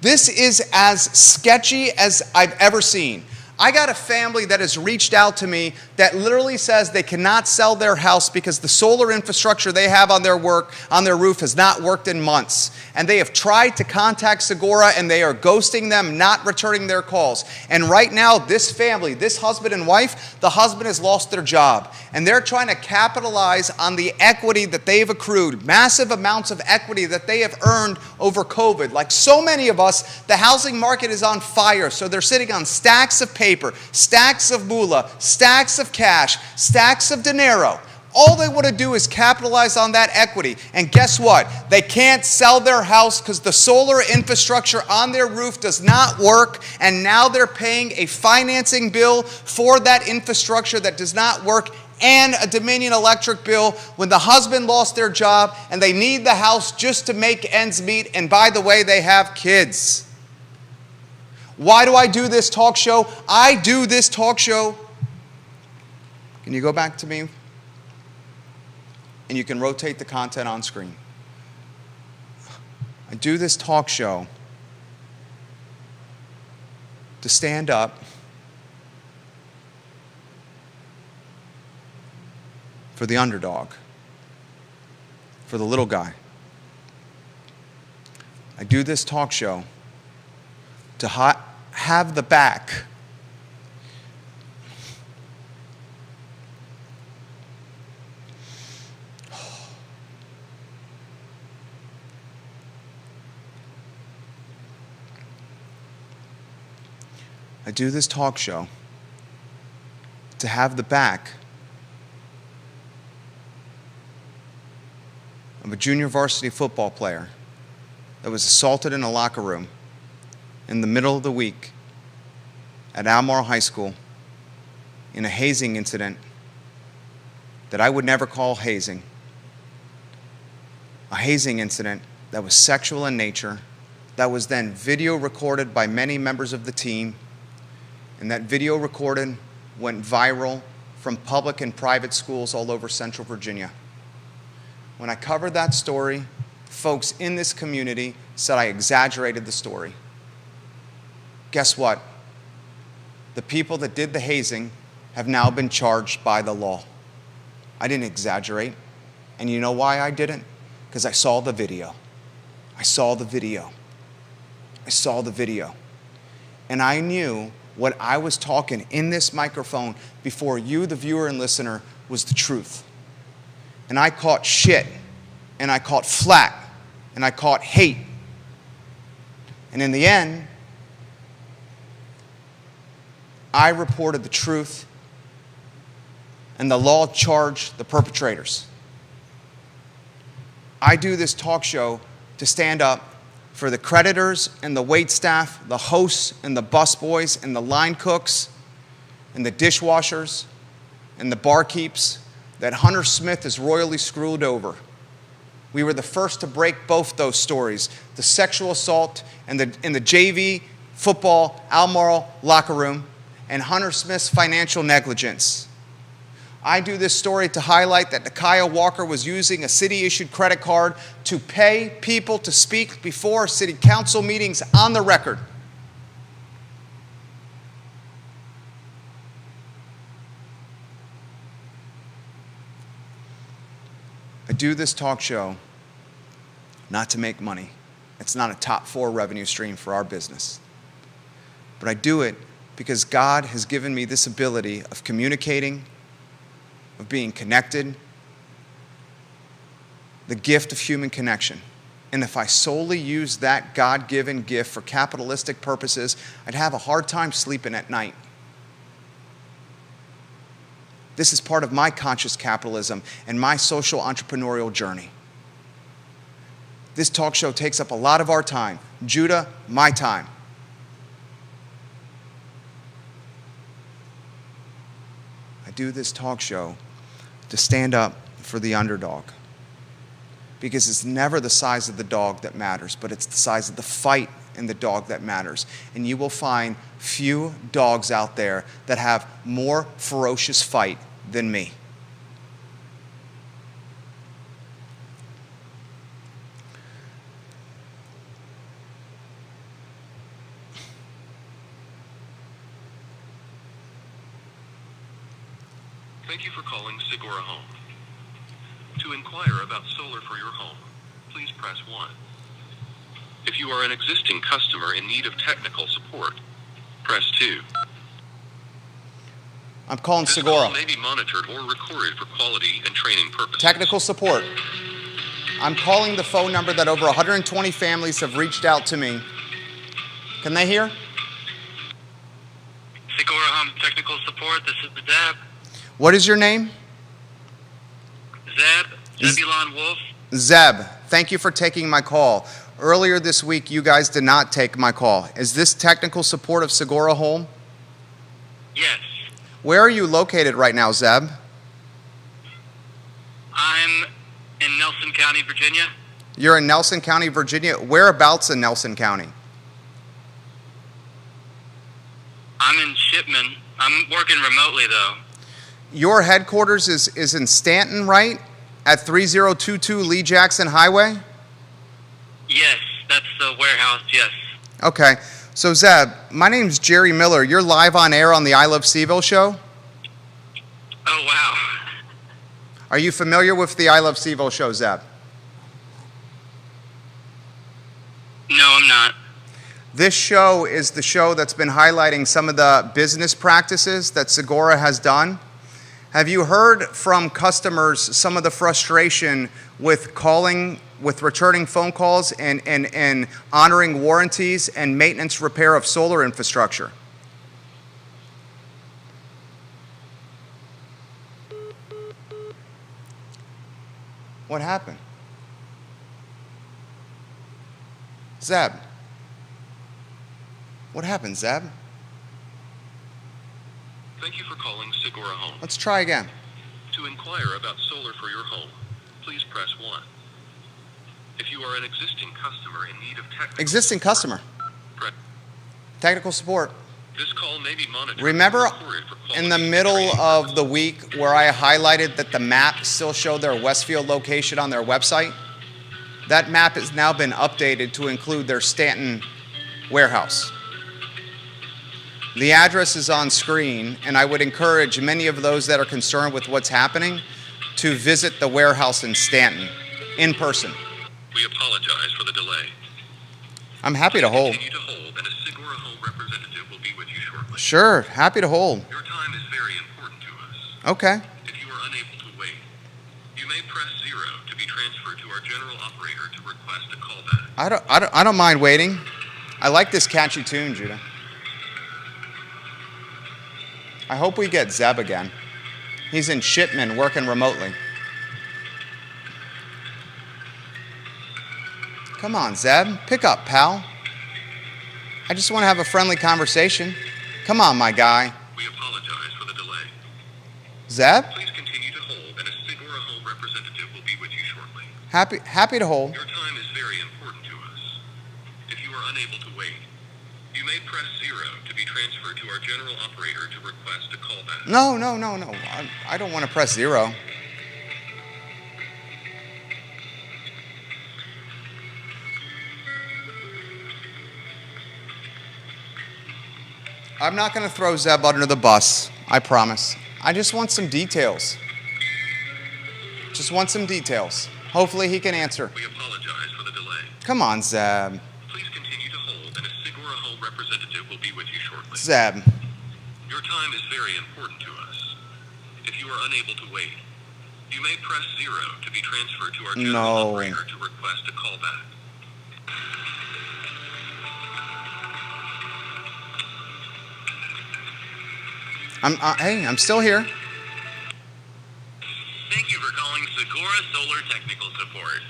This is as sketchy as I've ever seen. I got a family that has reached out to me that literally says they cannot sell their house because the solar infrastructure they have on their roof has not worked in months. And they have tried to contact Segura and they are ghosting them, not returning their calls. And right now, this family, this husband and wife, the husband has lost their job. And they're trying to capitalize on the equity that they've accrued, massive amounts of equity that they have earned over COVID. Like so many of us, the housing market is on fire. So they're sitting on stacks of paper, stacks of moolah, stacks of cash, stacks of dinero. All they want to do is capitalize on that equity. And guess what? They can't sell their house because the solar infrastructure on their roof does not work. And now they're paying a financing bill for that infrastructure that does not work and a Dominion electric bill when the husband lost their job and they need the house just to make ends meet. And by the way, they have kids. Why do I do this talk show? I do this talk show. Can you go back to me? And you can rotate the content on screen. I do this talk show to stand up for the underdog, for the little guy. I do this talk show to have the back I do this talk show to have the back of a junior varsity football player that was assaulted in a locker room in the middle of the week at Albemarle High School in a hazing incident that I would never call hazing, a hazing incident that was sexual in nature, that was then video recorded by many members of the team, and that video recorded went viral from public and private schools all over Central Virginia. When I covered that story, folks in this community said I exaggerated the story. Guess what? The people that did the hazing have now been charged by the law. I didn't exaggerate. And you know why I didn't? Because I saw the video. I saw the video. I saw the video. And I knew what I was talking in this microphone before you, the viewer and listener, was the truth. And I caught shit, and I caught flack, and I caught hate. And in the end, I reported the truth, and the law charged the perpetrators. I do this talk show to stand up for the creditors and the wait staff, the hosts and the busboys and the line cooks and the dishwashers and the barkeeps that Hunter Smith is royally screwed over. We were the first to break both those stories, the sexual assault in the JV football Almoral locker room and Hunter Smith's financial negligence. I do this story to highlight that Nakia Walker was using a city-issued credit card to pay people to speak before city council meetings on the record. I do this talk show not to make money. It's not a top 4 revenue stream for our business. But I do it because God has given me this ability of communicating, of being connected, the gift of human connection. And if I solely use that God-given gift for capitalistic purposes, I'd have a hard time sleeping at night. This is part of my conscious capitalism and my social entrepreneurial journey. This talk show takes up a lot of our time. Judah, my time. I do this talk show to stand up for the underdog. Because it's never the size of the dog that matters, but it's the size of the fight in the dog that matters. And you will find few dogs out there that have more ferocious fight than me. Thank you for calling Segura Home. To inquire about solar for your home, please press 1. If you are an existing customer in need of technical support, press 2. I'm calling This Segura. call may be monitored or recorded for quality and training purposes. Technical support. I'm calling the phone number that over 120 families have reached out to me. Can they hear? Segura Home Technical Support, this is Zeb. What is your name? Zebulon Wolf. Zeb, thank you for taking my call. Earlier this week, you guys did not take my call. Is this technical support of Segura Home? Yes. Where are you located right now, Zeb? I'm in Nelson County, Virginia. You're in Nelson County, Virginia. Whereabouts in Nelson County? I'm in Shipman. I'm working remotely, though. Your headquarters is in Stanton, right? At 3022 Lee Jackson Highway? Yes, that's the warehouse, yes. Okay. So, Zeb, my name's Jerry Miller. You're live on air on the I Love CVille show. Oh, wow. Are you familiar with the I Love CVille show, Zeb? No, I'm not. This show is the show that's been highlighting some of the business practices that Segura has done. Have you heard from customers some of the frustration with calling, with returning phone calls and honoring warranties and maintenance repair of solar infrastructure? What happened? Zeb. What happened, Zeb? Thank you for calling Segura Home. Let's try again. To inquire about solar for your home, please press 1. If you are an existing customer in need of technical Existing customer. Press. Technical support. This call may be monitored. Remember and recorded for quality in the and middle training of the purposes. week where I highlighted that the map still showed their Westfield location on their website? That map has now been updated to include their Stanton warehouse. The address is on screen, and I would encourage many of those that are concerned with what's happening to visit the warehouse in Stanton in person. We apologize for the delay. I'm happy to hold. Continue to hold, and a Segura Home representative will be with you shortly. Sure, happy to hold. Your time is very important to us. Okay. If you are unable to wait, you may press 0 to be transferred to our general operator to request a callback. I don't mind waiting. I like this catchy tune, Judah. I hope we get Zeb again. He's in Shipman working remotely. Come on, Zeb. Pick up, pal. I just want to have a friendly conversation. Come on, my guy. We apologize for the delay. Zeb? Please continue to hold, and a Segura Home representative will be with you shortly. Happy to hold. Your time is very important to us. If you are unable to wait, you may press 0 to be transferred to our general operator to request a callback. No. I don't want to press 0. I'm not going to throw Zeb under the bus, I promise. I just want some details. Just want some details. Hopefully he can answer. We apologize for the delay. Come on, Zeb. Please continue to hold, and a Segura Home representative will be with you shortly. Zeb. Your time is very important to us. If you are unable to wait, you may press 0 to be transferred to our general operator to request a callback. I'm still here. Thank you for calling Segura Solar Technical Support.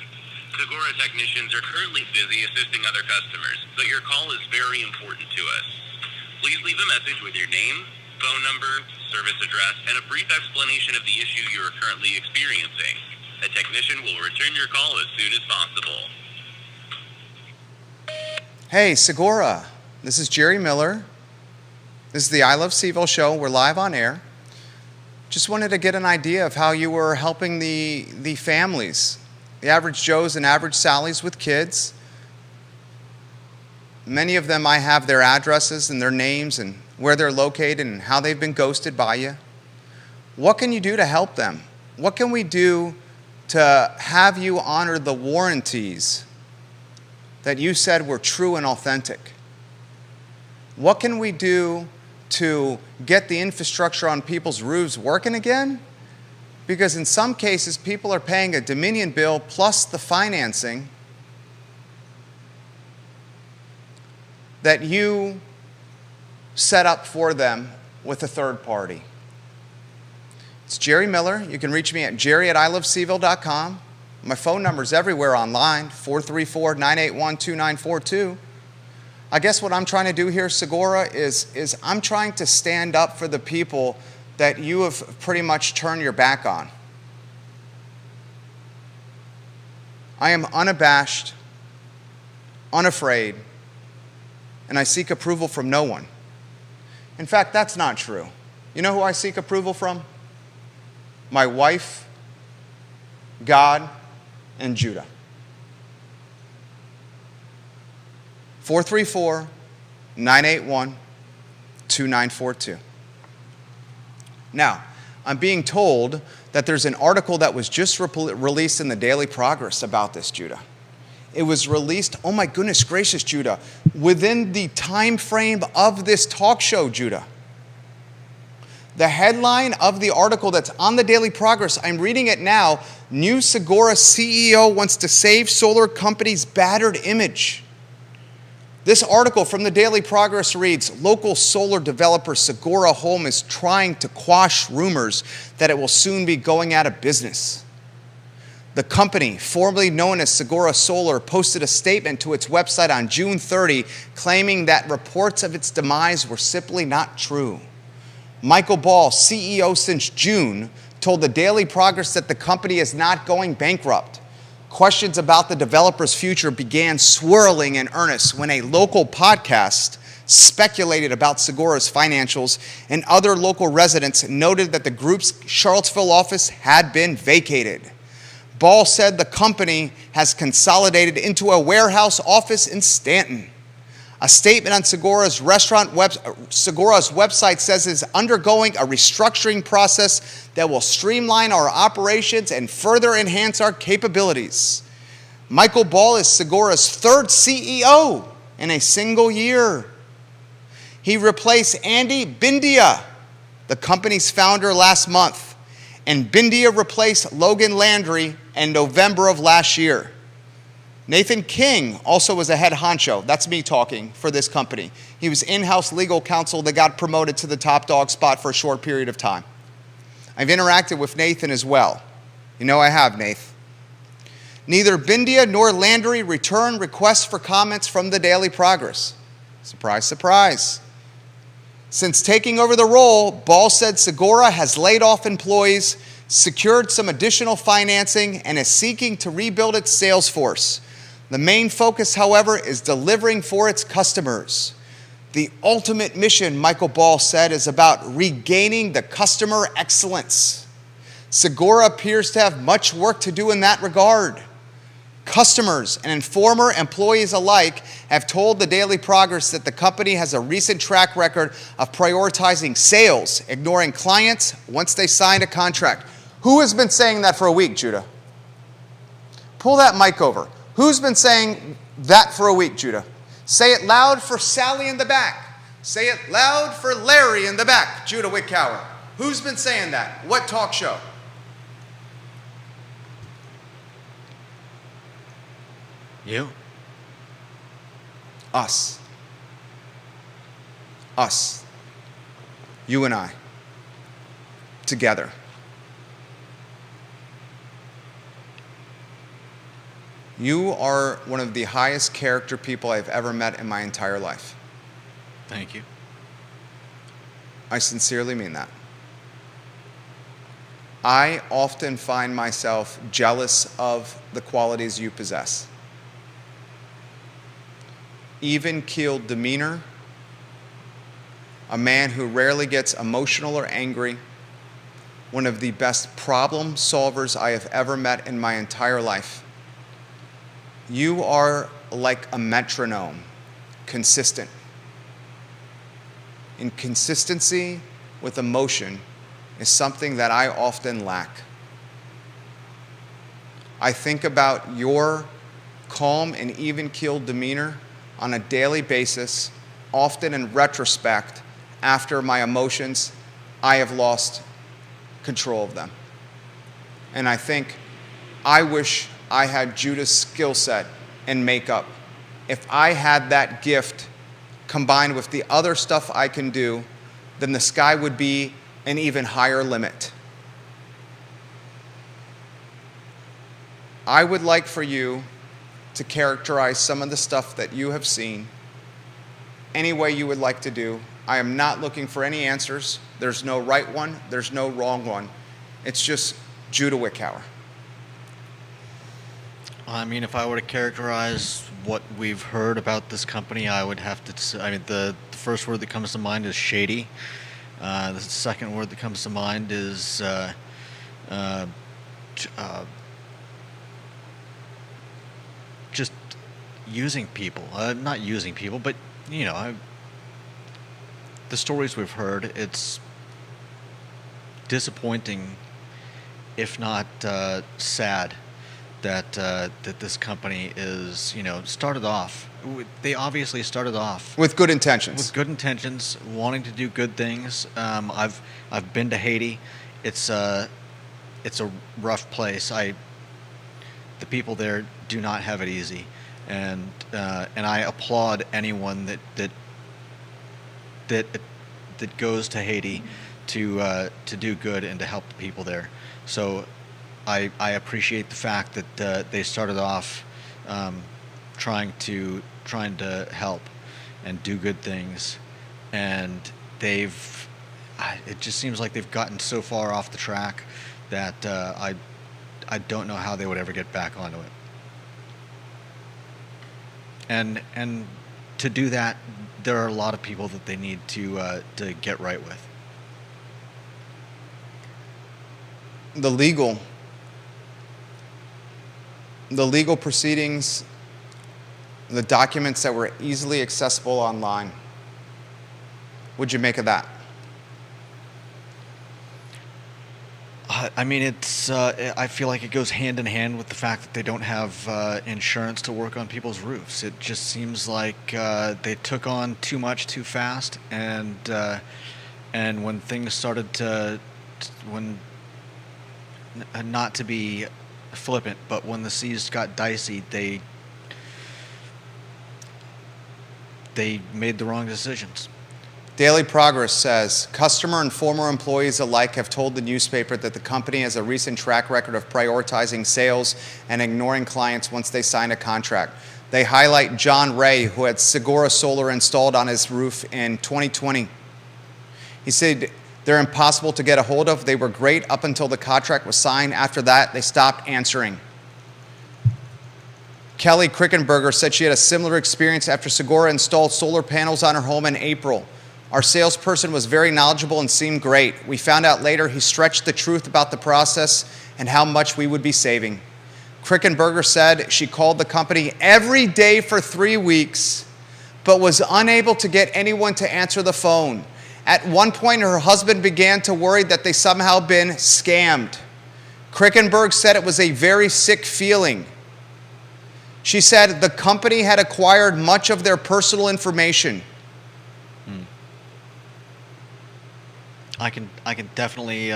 Segura technicians are currently busy assisting other customers, but your call is very important to us. Please leave a message with your name, phone number, service address, and a brief explanation of the issue you are currently experiencing. A technician will return your call as soon as possible. Hey, Segura. This is Jerry Miller. This is the I Love Seville show. We're live on air. Just wanted to get an idea of how you were helping the families, the average Joes and average Sallys with kids. Many of them, I have their addresses and their names and where they're located and how they've been ghosted by you. What can you do to help them? What can we do to have you honor the warranties that you said were true and authentic? What can we do to get the infrastructure on people's roofs working again? Because in some cases, people are paying a Dominion bill plus the financing that you set up for them with a third party. It's Jerry Miller. You can reach me at jerry@iloveseville.com. My phone number is everywhere online, 434-981-2942. I guess what I'm trying to do here, Segura, is I'm trying to stand up for the people that you have pretty much turned your back on. I am unabashed, unafraid, and I seek approval from no one. In fact, that's not true. You know who I seek approval from? My wife, God, and Judah. 434-981-2942. Now, I'm being told that there's an article that was just released in the Daily Progress about this, Judah. It was released, oh my goodness gracious, Judah, within the time frame of this talk show, Judah. The headline of the article that's on the Daily Progress, I'm reading it now, new Segura CEO wants to save solar company's battered image. This article from the Daily Progress reads, local solar developer Segura Home is trying to quash rumors that it will soon be going out of business. The company, formerly known as Segura Solar, posted a statement to its website on June 30 claiming that reports of its demise were simply not true. Michael Ball, CEO since June, told the Daily Progress that the company is not going bankrupt. Questions about the developer's future began swirling in earnest when a local podcast speculated about Segura's financials, and other local residents noted that the group's Charlottesville office had been vacated. Ball said the company has consolidated into a warehouse office in Stanton. A statement on Segura's website says it's undergoing a restructuring process that will streamline our operations and further enhance our capabilities. Michael Ball is Segura's third CEO in a single year. He replaced Andy Bindia, the company's founder, last month, and Bindia replaced Logan Landry in November of last year. Nathan King also was a head honcho, that's me talking, for this company. He was in-house legal counsel that got promoted to the top dog spot for a short period of time. I've interacted with Nathan as well. You know I have, Nath. Neither Bindia nor Landry returned requests for comments from the Daily Progress. Surprise, surprise. Since taking over the role, Ball said Segura has laid off employees, secured some additional financing, and is seeking to rebuild its sales force. The main focus, however, is delivering for its customers. The ultimate mission, Michael Ball said, is about regaining the customer excellence. Segura appears to have much work to do in that regard. Customers and former employees alike have told the Daily Progress that the company has a recent track record of prioritizing sales, ignoring clients once they sign a contract. Who has been saying that for a week, Judah? Pull that mic over. Who's been saying that for a week, Judah? Say it loud for Sally in the back. Say it loud for Larry in the back, Judah Wickower. Who's been saying that? What talk show? You? Us. Us. You and I. Together. You are one of the highest character people I've ever met in my entire life. Thank you. I sincerely mean that. I often find myself jealous of the qualities you possess. Even-keeled demeanor, a man who rarely gets emotional or angry, one of the best problem solvers I have ever met in my entire life. You are like a metronome, consistent. And consistency with emotion is something that I often lack. I think about your calm and even-keeled demeanor on a daily basis, often in retrospect, after my emotions, I have lost control of them. And I think, I wish I had Judah's skill set and makeup. If I had that gift combined with the other stuff I can do, then the sky would be an even higher limit. I would like for you to characterize some of the stuff that you have seen any way you would like to do. I am not looking for any answers. There's no right one. There's no wrong one. It's just Judah Wickower. I mean, if I were to characterize what we've heard about this company, I would have to say, the first word that comes to mind is shady. The second word that comes to mind is just using people. Not using people, but, the stories we've heard, it's disappointing, if not sad, that this company is, started off. They obviously started off with good intentions. With good intentions, wanting to do good things. I've been to Haiti. It's a rough place. The people there do not have it easy, and I applaud anyone that goes to Haiti to do good and to help the people there. So I appreciate the fact that they started off trying to help and do good things, and they've it just seems like they've gotten so far off the track that I don't know how they would ever get back onto it. And to do that, there are a lot of people that they need to get right with. The legal proceedings, the documents that were easily accessible online. What'd you make of that? I mean, it's. I feel like it goes hand in hand with the fact that they don't have insurance to work on people's roofs. It just seems like they took on too much too fast, and when things started not to be flippant, but when the seas got dicey, they made the wrong decisions. Daily Progress says, customer and former employees alike have told the newspaper that the company has a recent track record of prioritizing sales and ignoring clients once they sign a contract. They highlight John Ray, who had Segura Solar installed on his roof in 2020. He said, they're impossible to get a hold of. They were great up until the contract was signed. After that, they stopped answering. Kelly Krickenberger said she had a similar experience after Segura installed solar panels on her home in April. Our salesperson was very knowledgeable and seemed great. We found out later he stretched the truth about the process and how much we would be saving. Krickenberger said she called the company every day for 3 weeks, but was unable to get anyone to answer the phone. At one point, her husband began to worry that they somehow been scammed. Krickenberg said it was a very sick feeling. She said the company had acquired much of their personal information. I can definitely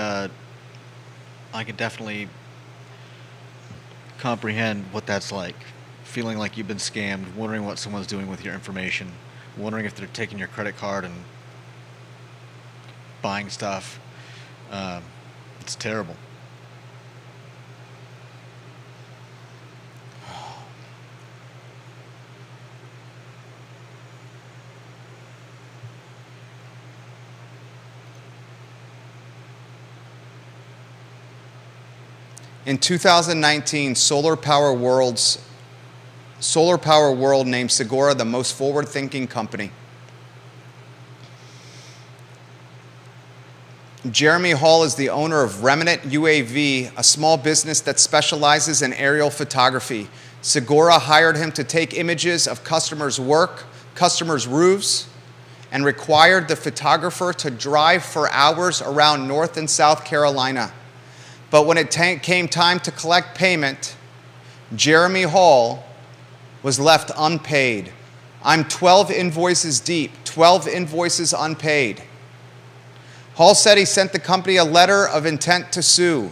comprehend what that's like. Feeling like you've been scammed, wondering what someone's doing with your information, wondering if they're taking your credit card and buying stuff. It's terrible. In 2019, Solar Power World named Segura the most forward-thinking company. Jeremy Hall is the owner of Remnant UAV, a small business that specializes in aerial photography. Segura hired him to take images of customers' work, customers' roofs, and required the photographer to drive for hours around North and South Carolina. But when it came time to collect payment, Jeremy Hall was left unpaid. I'm 12 invoices deep, 12 invoices unpaid. Hall said he sent the company a letter of intent to sue.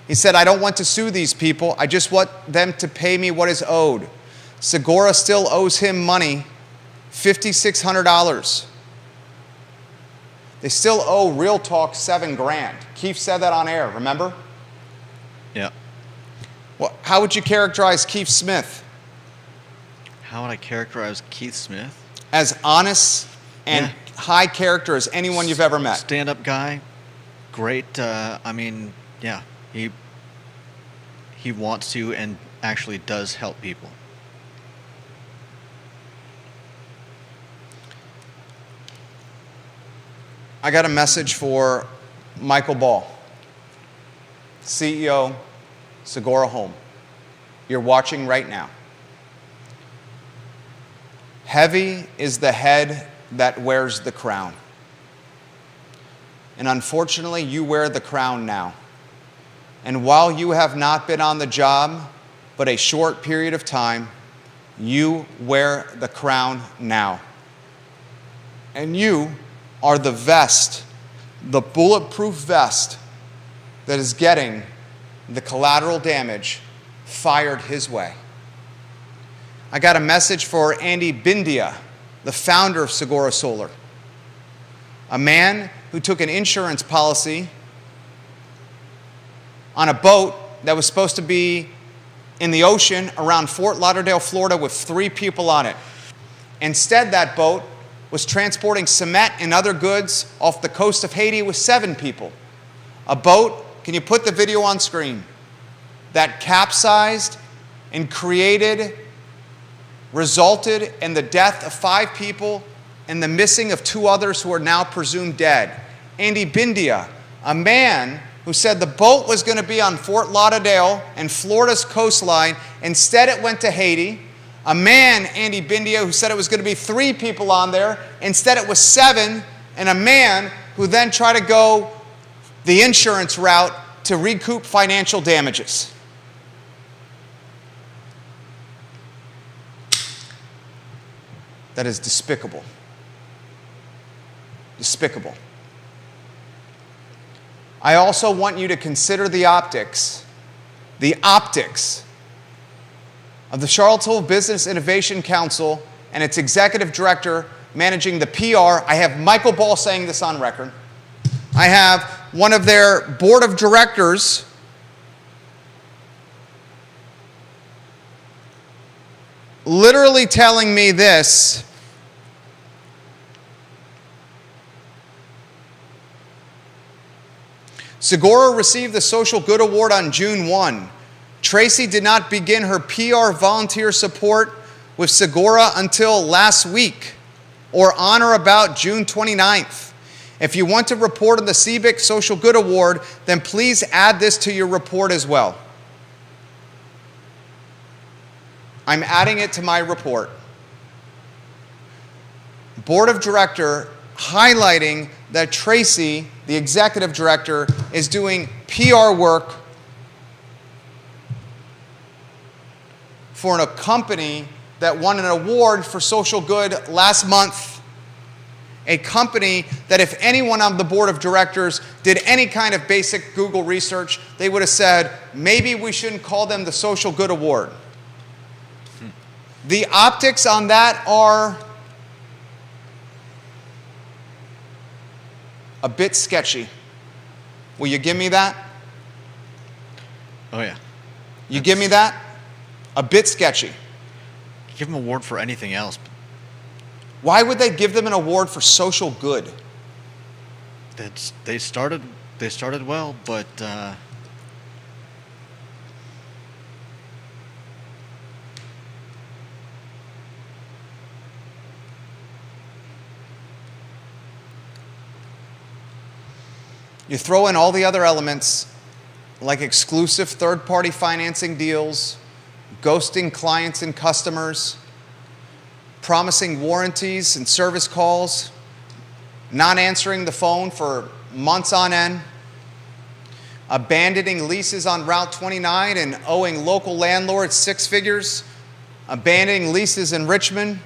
He said, I don't want to sue these people. I just want them to pay me what is owed. Segura still owes him money, $5,600. They still owe Real Talk $7,000. Keith said that on air, remember? Yeah. Well, how would you characterize Keith Smith? How would I characterize Keith Smith? As honest and high character as anyone you've ever met. Stand-up guy, great. I mean, yeah, he wants to and actually does help people. I got a message for Michael Ball, CEO, Segura Home. You're watching right now. Heavy is the head that wears the crown. And unfortunately, you wear the crown now. And while you have not been on the job but a short period of time, you wear the crown now. And you are the vest, the bulletproof vest that is getting the collateral damage fired his way. I got a message for Andy Bindia, the founder of Segura Solar, a man who took an insurance policy on a boat that was supposed to be in the ocean around Fort Lauderdale, Florida, with 3 people on it. Instead, that boat was transporting cement and other goods off the coast of Haiti with 7 people. A boat, can you put the video on screen, that capsized and resulted in the death of 5 people and the missing of 2 others who are now presumed dead. Andy Bindia, a man who said the boat was going to be on Fort Lauderdale and Florida's coastline. Instead, it went to Haiti. A man, Andy Bindia, who said it was going to be 3 people on there. Instead, it was 7. And a man who then tried to go the insurance route to recoup financial damages. That is despicable. Despicable. I also want you to consider the optics of the Charlottesville Business Innovation Council and its executive director managing the PR. I have Michael Ball saying this on record. I have one of their board of directors literally telling me this. Segura received the Social Good Award on June 1. Tracy did not begin her PR volunteer support with Segura until last week, or on or about June 29th. If you want to report on the CBIC Social Good Award, then please add this to your report as well. I'm adding it to my report. Board of Director highlighting that Tracy, the executive director, is doing PR work for a company that won an award for social good last month. A company that if anyone on the board of directors did any kind of basic Google research, they would have said, maybe we shouldn't call them the Social Good Award. The optics on that are a bit sketchy. Will you give me that? Oh, yeah. You give me that? A bit sketchy. Give them an award for anything else. Why would they give them an award for social good? They started well, but you throw in all the other elements like exclusive third-party financing deals, ghosting clients and customers, promising warranties and service calls, not answering the phone for months on end, abandoning leases on Route 29 and owing local landlords 6 figures, abandoning leases in Richmond.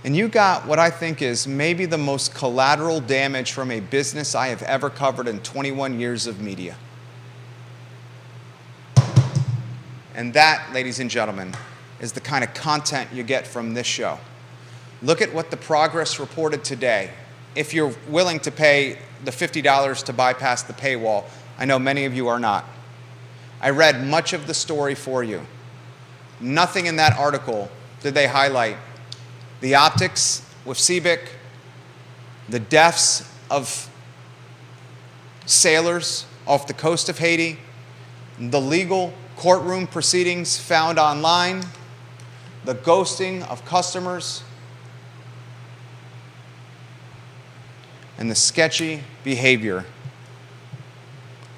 And you got what I think is maybe the most collateral damage from a business I have ever covered in 21 years of media. And that, ladies and gentlemen, is the kind of content you get from this show. Look at what the Progress reported today. If you're willing to pay the $50 to bypass the paywall, I know many of you are not. I read much of the story for you. Nothing in that article did they highlight the optics with CBIC, the deaths of sailors off the coast of Haiti, the legal courtroom proceedings found online, the ghosting of customers, and the sketchy behavior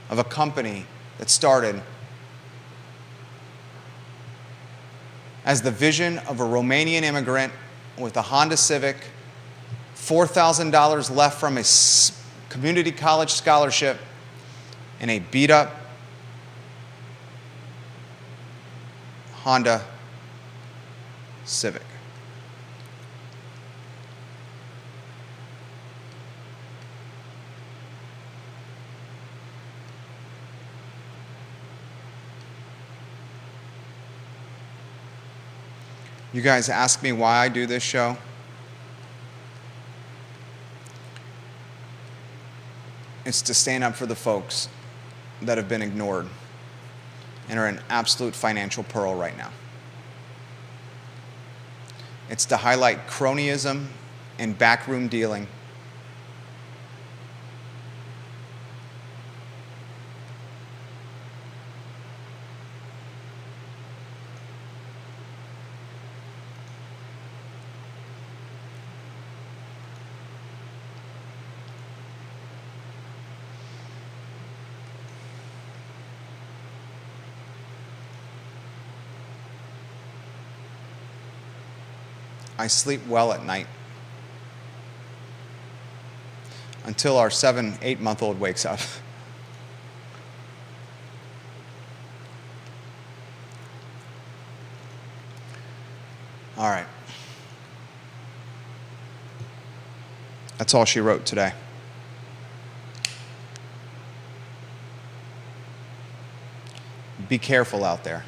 of a company that started as the vision of a Romanian immigrant with a Honda Civic, $4,000 left from a community college scholarship, and a beat-up Honda Civic. You guys ask me why I do this show. It's to stand up for the folks that have been ignored and are in absolute financial peril right now. It's to highlight cronyism and backroom dealing. I sleep well at night until our 7-8-month-old wakes up. All right. That's all she wrote today. Be careful out there.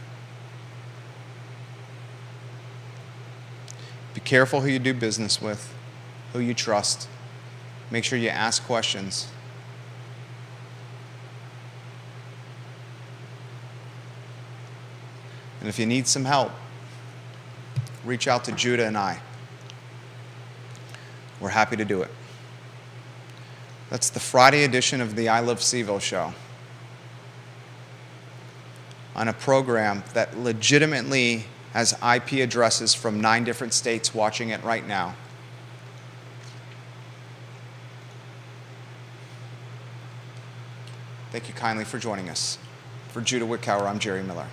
Be careful who you do business with, who you trust. Make sure you ask questions. And if you need some help, reach out to Judah and I. We're happy to do it. That's the Friday edition of the I Love CVille show, on a program that legitimately has IP addresses from 9 different states watching it right now. Thank you kindly for joining us. For Judah Wickower, I'm Jerry Miller.